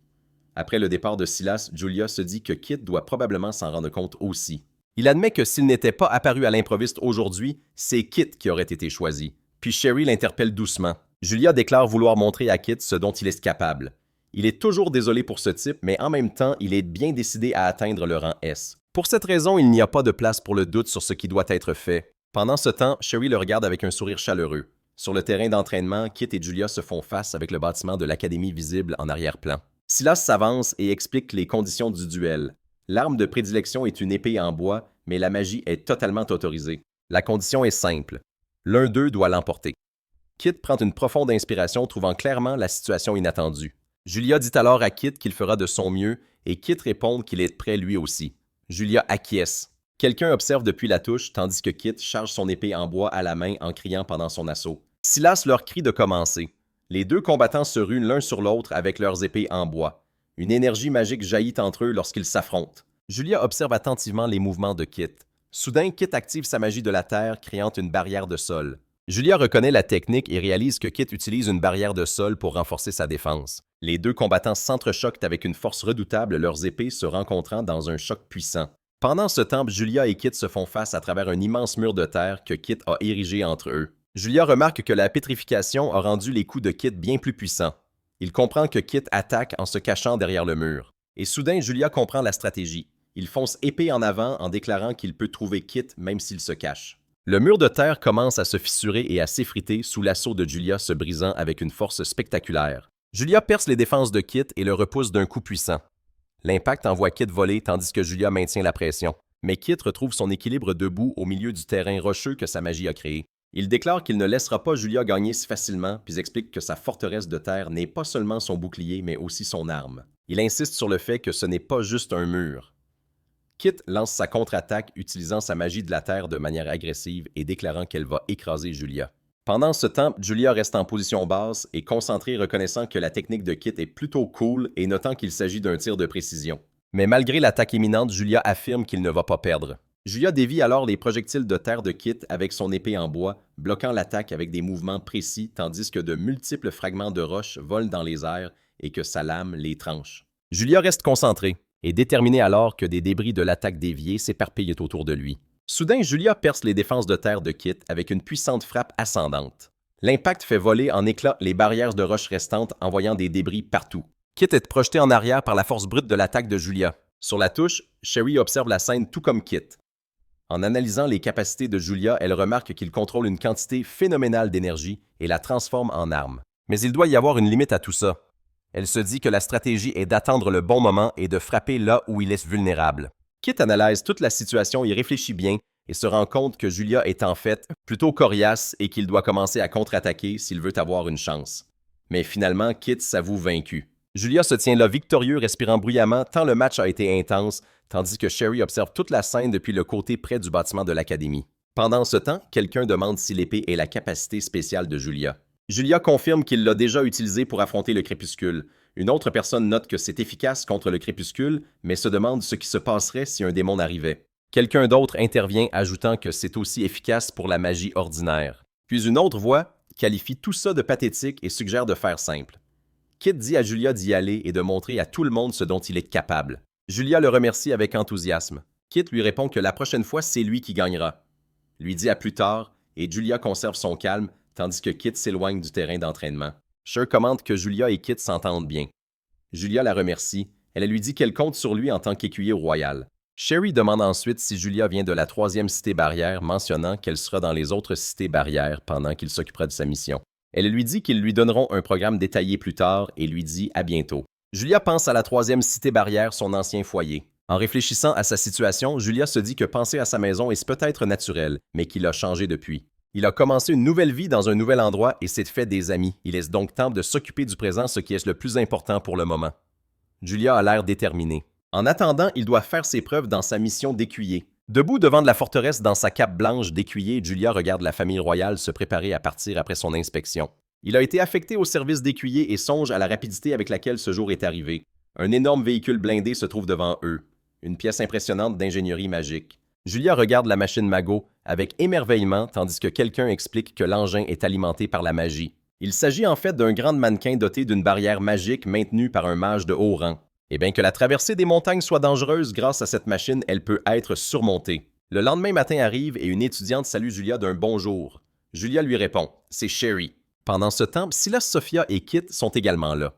Après le départ de Silas, Julia se dit que Kit doit probablement s'en rendre compte aussi. Il admet que s'il n'était pas apparu à l'improviste aujourd'hui, c'est Kit qui aurait été choisi. Puis Sherry l'interpelle doucement. Julia déclare vouloir montrer à Kit ce dont il est capable. Il est toujours désolé pour ce type, mais en même temps, il est bien décidé à atteindre le rang S. Pour cette raison, il n'y a pas de place pour le doute sur ce qui doit être fait. Pendant ce temps, Sherry le regarde avec un sourire chaleureux. Sur le terrain d'entraînement, Kit et Julia se font face avec le bâtiment de l'Académie visible en arrière-plan. Silas s'avance et explique les conditions du duel. L'arme de prédilection est une épée en bois, mais la magie est totalement autorisée. La condition est simple. L'un d'eux doit l'emporter. Kit prend une profonde inspiration, trouvant clairement la situation inattendue. Julia dit alors à Kit qu'il fera de son mieux et Kit répond qu'il est prêt lui aussi. Julia acquiesce. Quelqu'un observe depuis la touche tandis que Kit charge son épée en bois à la main en criant pendant son assaut. Silas leur crie de commencer. Les deux combattants se ruent l'un sur l'autre avec leurs épées en bois. Une énergie magique jaillit entre eux lorsqu'ils s'affrontent. Julia observe attentivement les mouvements de Kit. Soudain, Kit active sa magie de la terre, créant une barrière de sol. Julia reconnaît la technique et réalise que Kit utilise une barrière de sol pour renforcer sa défense. Les deux combattants s'entrechoquent avec une force redoutable, leurs épées se rencontrant dans un choc puissant. Pendant ce temps, Julia et Kit se font face à travers un immense mur de terre que Kit a érigé entre eux. Julia remarque que la pétrification a rendu les coups de Kit bien plus puissants. Il comprend que Kit attaque en se cachant derrière le mur. Et soudain, Julia comprend la stratégie. Il fonce épée en avant en déclarant qu'il peut trouver Kit même s'il se cache. Le mur de terre commence à se fissurer et à s'effriter sous l'assaut de Julia se brisant avec une force spectaculaire. Julia perce les défenses de Kit et le repousse d'un coup puissant. L'impact envoie Kit voler tandis que Julia maintient la pression. Mais Kit retrouve son équilibre debout au milieu du terrain rocheux que sa magie a créé. Il déclare qu'il ne laissera pas Julia gagner si facilement, puis explique que sa forteresse de terre n'est pas seulement son bouclier, mais aussi son arme. Il insiste sur le fait que ce n'est pas juste un mur. Kit lance sa contre-attaque utilisant sa magie de la terre de manière agressive et déclarant qu'elle va écraser Julia. Pendant ce temps, Julia reste en position basse et concentrée, reconnaissant que la technique de Kit est plutôt cool et notant qu'il s'agit d'un tir de précision. Mais malgré l'attaque imminente, Julia affirme qu'il ne va pas perdre. Julia dévie alors les projectiles de terre de Kit avec son épée en bois, bloquant l'attaque avec des mouvements précis tandis que de multiples fragments de roche volent dans les airs et que sa lame les tranche. Julia reste concentrée et déterminée alors que des débris de l'attaque déviée s'éparpillent autour de lui. Soudain, Julia perce les défenses de terre de Kit avec une puissante frappe ascendante. L'impact fait voler en éclats les barrières de roche restantes, envoyant des débris partout. Kit est projeté en arrière par la force brute de l'attaque de Julia. Sur la touche, Sherry observe la scène tout comme Kit. En analysant les capacités de Julia, elle remarque qu'il contrôle une quantité phénoménale d'énergie et la transforme en arme. Mais il doit y avoir une limite à tout ça. Elle se dit que la stratégie est d'attendre le bon moment et de frapper là où il est vulnérable. Kit analyse toute la situation et réfléchit bien et se rend compte que Julia est en fait plutôt coriace et qu'il doit commencer à contre-attaquer s'il veut avoir une chance. Mais finalement, Kit s'avoue vaincu. Julia se tient là victorieux, respirant bruyamment tant le match a été intense, tandis que Sherry observe toute la scène depuis le côté près du bâtiment de l'académie. Pendant ce temps, quelqu'un demande si l'épée est la capacité spéciale de Julia. Julia confirme qu'il l'a déjà utilisée pour affronter le crépuscule. Une autre personne note que c'est efficace contre le crépuscule, mais se demande ce qui se passerait si un démon arrivait. Quelqu'un d'autre intervient ajoutant que c'est aussi efficace pour la magie ordinaire. Puis une autre voix qualifie tout ça de pathétique et suggère de faire simple. Kit dit à Julia d'y aller et de montrer à tout le monde ce dont il est capable. Julia le remercie avec enthousiasme. Kit lui répond que la prochaine fois, c'est lui qui gagnera. Lui dit à plus tard, et Julia conserve son calme, tandis que Kit s'éloigne du terrain d'entraînement. Cher commente que Julia et Kit s'entendent bien. Julia la remercie. Elle lui dit qu'elle compte sur lui en tant qu'écuyer royal. Sherry demande ensuite si Julia vient de la 3e cité barrière, mentionnant qu'elle sera dans les autres cités barrières pendant qu'il s'occupera de sa mission. Elle lui dit qu'ils lui donneront un programme détaillé plus tard et lui dit à bientôt. Julia pense à la 3e cité barrière, son ancien foyer. En réfléchissant à sa situation, Julia se dit que penser à sa maison est peut-être naturel, mais qu'il a changé depuis. Il a commencé une nouvelle vie dans un nouvel endroit et s'est fait des amis. Il est donc temps de s'occuper du présent, ce qui est le plus important pour le moment. Julia a l'air déterminée. En attendant, il doit faire ses preuves dans sa mission d'écuyer. Debout devant de la forteresse dans sa cape blanche d'écuyer, Julia regarde la famille royale se préparer à partir après son inspection. Il a été affecté au service d'écuyer et songe à la rapidité avec laquelle ce jour est arrivé. Un énorme véhicule blindé se trouve devant eux. Une pièce impressionnante d'ingénierie magique. Julia regarde la machine Mago avec émerveillement tandis que quelqu'un explique que l'engin est alimenté par la magie. Il s'agit en fait d'un grand mannequin doté d'une barrière magique maintenue par un mage de haut rang. Et bien que la traversée des montagnes soit dangereuse, grâce à cette machine, elle peut être surmontée. Le lendemain matin arrive et une étudiante salue Julia d'un bonjour. Julia lui répond « C'est Sherry ». Pendant ce temps, Silas, Sophia et Kit sont également là.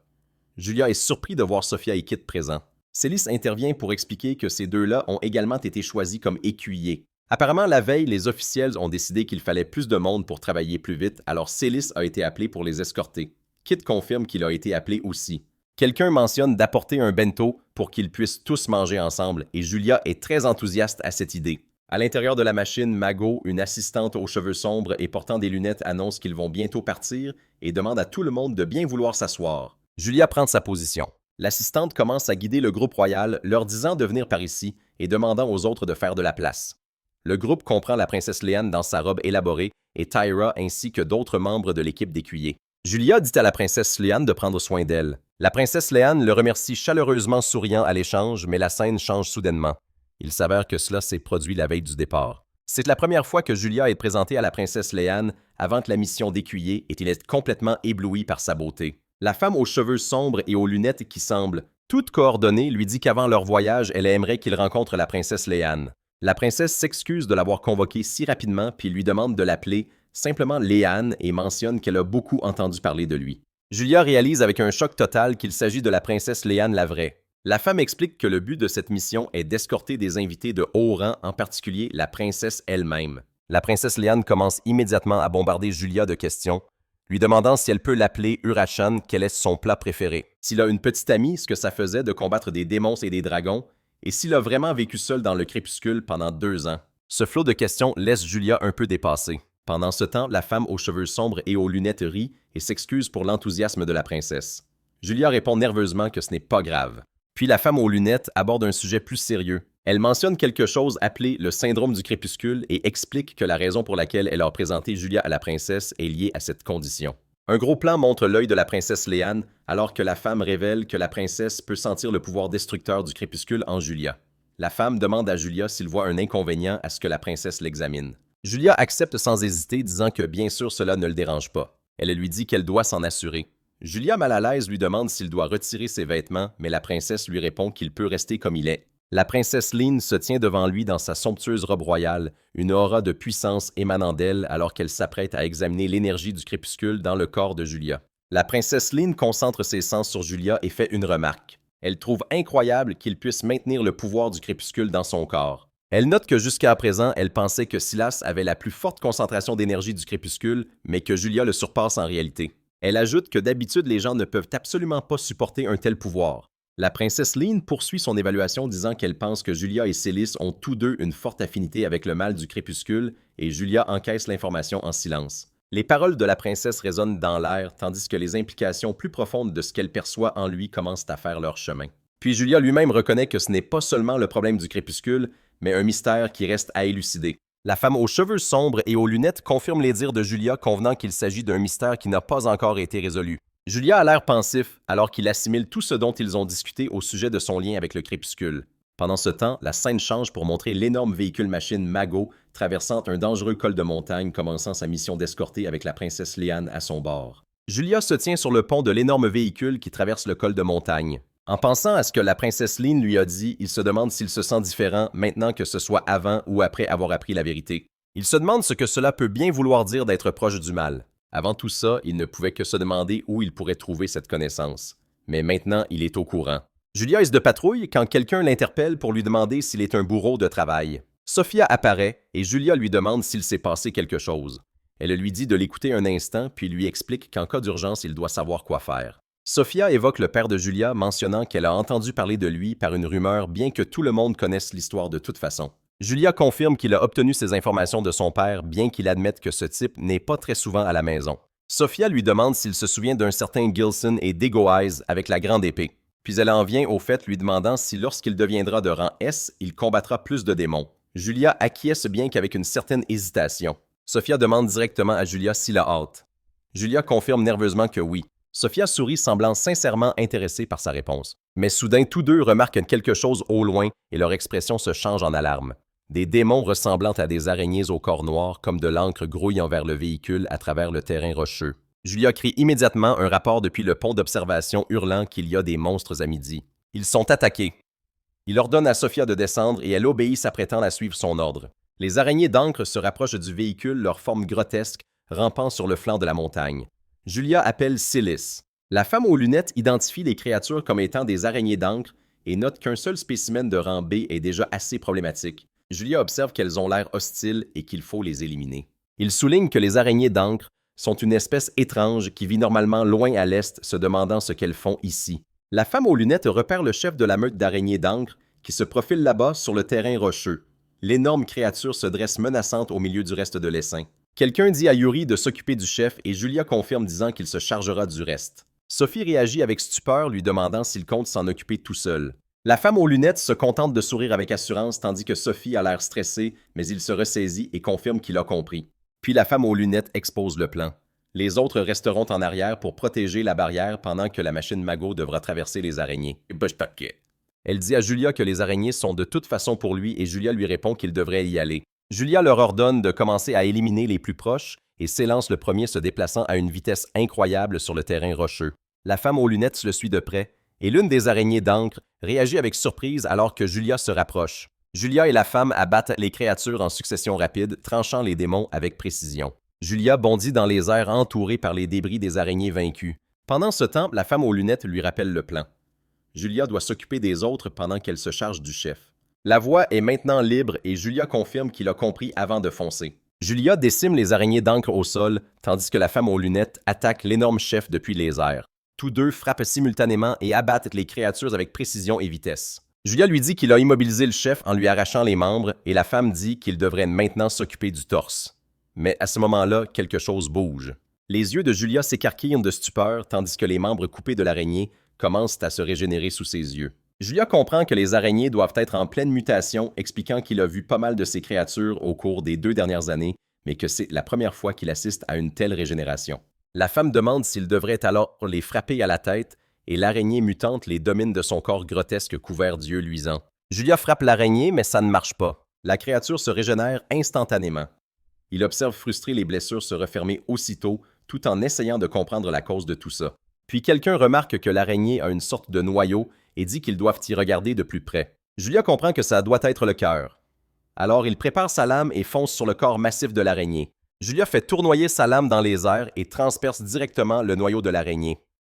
Julia est surpris de voir Sophia et Kit présents. Célis intervient pour expliquer que ces deux-là ont également été choisis comme écuyers. Apparemment, la veille, les officiels ont décidé qu'il fallait plus de monde pour travailler plus vite, alors Célis a été appelé pour les escorter. Kit confirme qu'il a été appelé aussi. Quelqu'un mentionne d'apporter un bento pour qu'ils puissent tous manger ensemble, et Julia est très enthousiaste à cette idée. À l'intérieur de la machine, Mago, une assistante aux cheveux sombres et portant des lunettes, annonce qu'ils vont bientôt partir et demande à tout le monde de bien vouloir s'asseoir. Julia prend sa position. L'assistante commence à guider le groupe royal, leur disant de venir par ici et demandant aux autres de faire de la place. Le groupe comprend la princesse Léane dans sa robe élaborée et Tyra ainsi que d'autres membres de l'équipe d'écuyers. Julia dit à la princesse Léane de prendre soin d'elle. La princesse Léane le remercie chaleureusement souriant à l'échange, mais la scène change soudainement. Il s'avère que cela s'est produit la veille du départ. C'est la première fois que Julia est présentée à la princesse Léane avant que la mission d'écuyer et il est complètement ébloui par sa beauté. La femme aux cheveux sombres et aux lunettes qui semble toute coordonnée lui dit qu'avant leur voyage, elle aimerait qu'il rencontre la princesse Léane. La princesse s'excuse de l'avoir convoquée si rapidement puis lui demande de l'appeler simplement Léane et mentionne qu'elle a beaucoup entendu parler de lui. Julia réalise avec un choc total qu'il s'agit de la princesse Léane la vraie. La femme explique que le but de cette mission est d'escorter des invités de haut rang, en particulier la princesse elle-même. La princesse Léane commence immédiatement à bombarder Julia de questions, lui demandant si elle peut l'appeler Urachan, quel est son plat préféré. S'il a une petite amie, ce que ça faisait de combattre des démons et des dragons, et s'il a vraiment vécu seul dans le crépuscule pendant 2 ans. Ce flot de questions laisse Julia un peu dépassée. Pendant ce temps, la femme aux cheveux sombres et aux lunettes rit et s'excuse pour l'enthousiasme de la princesse. Julia répond nerveusement que ce n'est pas grave. Puis la femme aux lunettes aborde un sujet plus sérieux. Elle mentionne quelque chose appelé le syndrome du crépuscule et explique que la raison pour laquelle elle a présenté Julia à la princesse est liée à cette condition. Un gros plan montre l'œil de la princesse Léane, alors que la femme révèle que la princesse peut sentir le pouvoir destructeur du crépuscule en Julia. La femme demande à Julia s'il voit un inconvénient à ce que la princesse l'examine. Julia accepte sans hésiter, disant que bien sûr cela ne le dérange pas. Elle lui dit qu'elle doit s'en assurer. Julia, mal à l'aise, lui demande s'il doit retirer ses vêtements, mais la princesse lui répond qu'il peut rester comme il est. La princesse Lynn se tient devant lui dans sa somptueuse robe royale, une aura de puissance émanant d'elle alors qu'elle s'apprête à examiner l'énergie du crépuscule dans le corps de Julia. La princesse Lynn concentre ses sens sur Julia et fait une remarque. Elle trouve incroyable qu'il puisse maintenir le pouvoir du crépuscule dans son corps. Elle note que jusqu'à présent, elle pensait que Silas avait la plus forte concentration d'énergie du crépuscule, mais que Julia le surpasse en réalité. Elle ajoute que d'habitude, les gens ne peuvent absolument pas supporter un tel pouvoir. La princesse Lean poursuit son évaluation disant qu'elle pense que Julia et Célis ont tous deux une forte affinité avec le mal du crépuscule et Julia encaisse l'information en silence. Les paroles de la princesse résonnent dans l'air tandis que les implications plus profondes de ce qu'elle perçoit en lui commencent à faire leur chemin. Puis Julia lui-même reconnaît que ce n'est pas seulement le problème du crépuscule, mais un mystère qui reste à élucider. La femme aux cheveux sombres et aux lunettes confirme les dires de Julia convenant qu'il s'agit d'un mystère qui n'a pas encore été résolu. Julia a l'air pensif alors qu'il assimile tout ce dont ils ont discuté au sujet de son lien avec le crépuscule. Pendant ce temps, la scène change pour montrer l'énorme véhicule-machine Mago traversant un dangereux col de montagne commençant sa mission d'escorter avec la princesse Léane à son bord. Julia se tient sur le pont de l'énorme véhicule qui traverse le col de montagne. En pensant à ce que la princesse Lean lui a dit, il se demande s'il se sent différent maintenant que ce soit avant ou après avoir appris la vérité. Il se demande ce que cela peut bien vouloir dire d'être proche du mal. Avant tout ça, il ne pouvait que se demander où il pourrait trouver cette connaissance. Mais maintenant, il est au courant. Julia est de patrouille quand quelqu'un l'interpelle pour lui demander s'il est un bourreau de travail. Sophia apparaît et Julia lui demande s'il s'est passé quelque chose. Elle lui dit de l'écouter un instant puis lui explique qu'en cas d'urgence, il doit savoir quoi faire. Sophia évoque le père de Julia mentionnant qu'elle a entendu parler de lui par une rumeur bien que tout le monde connaisse l'histoire de toute façon. Julia confirme qu'il a obtenu ces informations de son père, bien qu'il admette que ce type n'est pas très souvent à la maison. Sophia lui demande s'il se souvient d'un certain Gilson et d'Ego Eyes avec la grande épée. Puis elle en vient au fait lui demandant si lorsqu'il deviendra de rang S, il combattra plus de démons. Julia acquiesce bien qu'avec une certaine hésitation. Sophia demande directement à Julia s'il a hâte. Julia confirme nerveusement que oui. Sophia sourit semblant sincèrement intéressée par sa réponse. Mais soudain, tous deux remarquent quelque chose au loin et leur expression se change en alarme. Des démons ressemblant à des araignées au corps noir comme de l'encre grouillant vers le véhicule à travers le terrain rocheux. Julia crie immédiatement un rapport depuis le pont d'observation hurlant qu'il y a des monstres à midi. Ils sont attaqués. Il ordonne à Sophia de descendre et elle obéit s'apprêtant à suivre son ordre. Les araignées d'encre se rapprochent du véhicule, leur forme grotesque, rampant sur le flanc de la montagne. Julia appelle Célis. La femme aux lunettes identifie les créatures comme étant des araignées d'encre et note qu'un seul spécimen de rang B est déjà assez problématique. Julia observe qu'elles ont l'air hostiles et qu'il faut les éliminer. Il souligne que les araignées d'encre sont une espèce étrange qui vit normalement loin à l'est, se demandant ce qu'elles font ici. La femme aux lunettes repère le chef de la meute d'araignées d'encre qui se profile là-bas sur le terrain rocheux. L'énorme créature se dresse menaçante au milieu du reste de l'essaim. Quelqu'un dit à Yuri de s'occuper du chef et Julia confirme disant qu'il se chargera du reste. Sophie réagit avec stupeur, lui demandant s'il compte s'en occuper tout seul. La femme aux lunettes se contente de sourire avec assurance tandis que Sophie a l'air stressée, mais il se ressaisit et confirme qu'il a compris. Puis la femme aux lunettes expose le plan. Les autres resteront en arrière pour protéger la barrière pendant que la machine Mago devra traverser les araignées. Elle dit à Julia que les araignées sont de toute façon pour lui et Julia lui répond qu'il devrait y aller. Julia leur ordonne de commencer à éliminer les plus proches et s'élance le premier se déplaçant à une vitesse incroyable sur le terrain rocheux. La femme aux lunettes le suit de près et l'une des araignées d'encre réagit avec surprise alors que Julia se rapproche. Julia et la femme abattent les créatures en succession rapide, tranchant les démons avec précision. Julia bondit dans les airs entourée par les débris des araignées vaincues. Pendant ce temps, la femme aux lunettes lui rappelle le plan. Julia doit s'occuper des autres pendant qu'elle se charge du chef. La voie est maintenant libre et Julia confirme qu'il a compris avant de foncer. Julia décime les araignées d'encre au sol, tandis que la femme aux lunettes attaque l'énorme chef depuis les airs. Tous deux frappent simultanément et abattent les créatures avec précision et vitesse. Julia lui dit qu'il a immobilisé le chef en lui arrachant les membres et la femme dit qu'il devrait maintenant s'occuper du torse. Mais à ce moment-là, quelque chose bouge. Les yeux de Julia s'écarquillent de stupeur tandis que les membres coupés de l'araignée commencent à se régénérer sous ses yeux. Julia comprend que les araignées doivent être en pleine mutation, expliquant qu'il a vu pas mal de ces créatures au cours des 2 dernières années, mais que c'est la première fois qu'il assiste à une telle régénération. La femme demande s'il devrait alors les frapper à la tête, et l'araignée mutante les domine de son corps grotesque couvert d'yeux luisants. Julia frappe l'araignée, mais ça ne marche pas. La créature se régénère instantanément. Il observe frustré les blessures se refermer aussitôt, tout en essayant de comprendre la cause de tout ça. Puis quelqu'un remarque que l'araignée a une sorte de noyau et dit qu'ils doivent y regarder de plus près. Julia comprend que ça doit être le cœur. Alors il prépare sa lame et fonce sur le corps massif de l'araignée. Julia fait tournoyer sa lame dans les airs et transperce directement le noyau de l'araignée.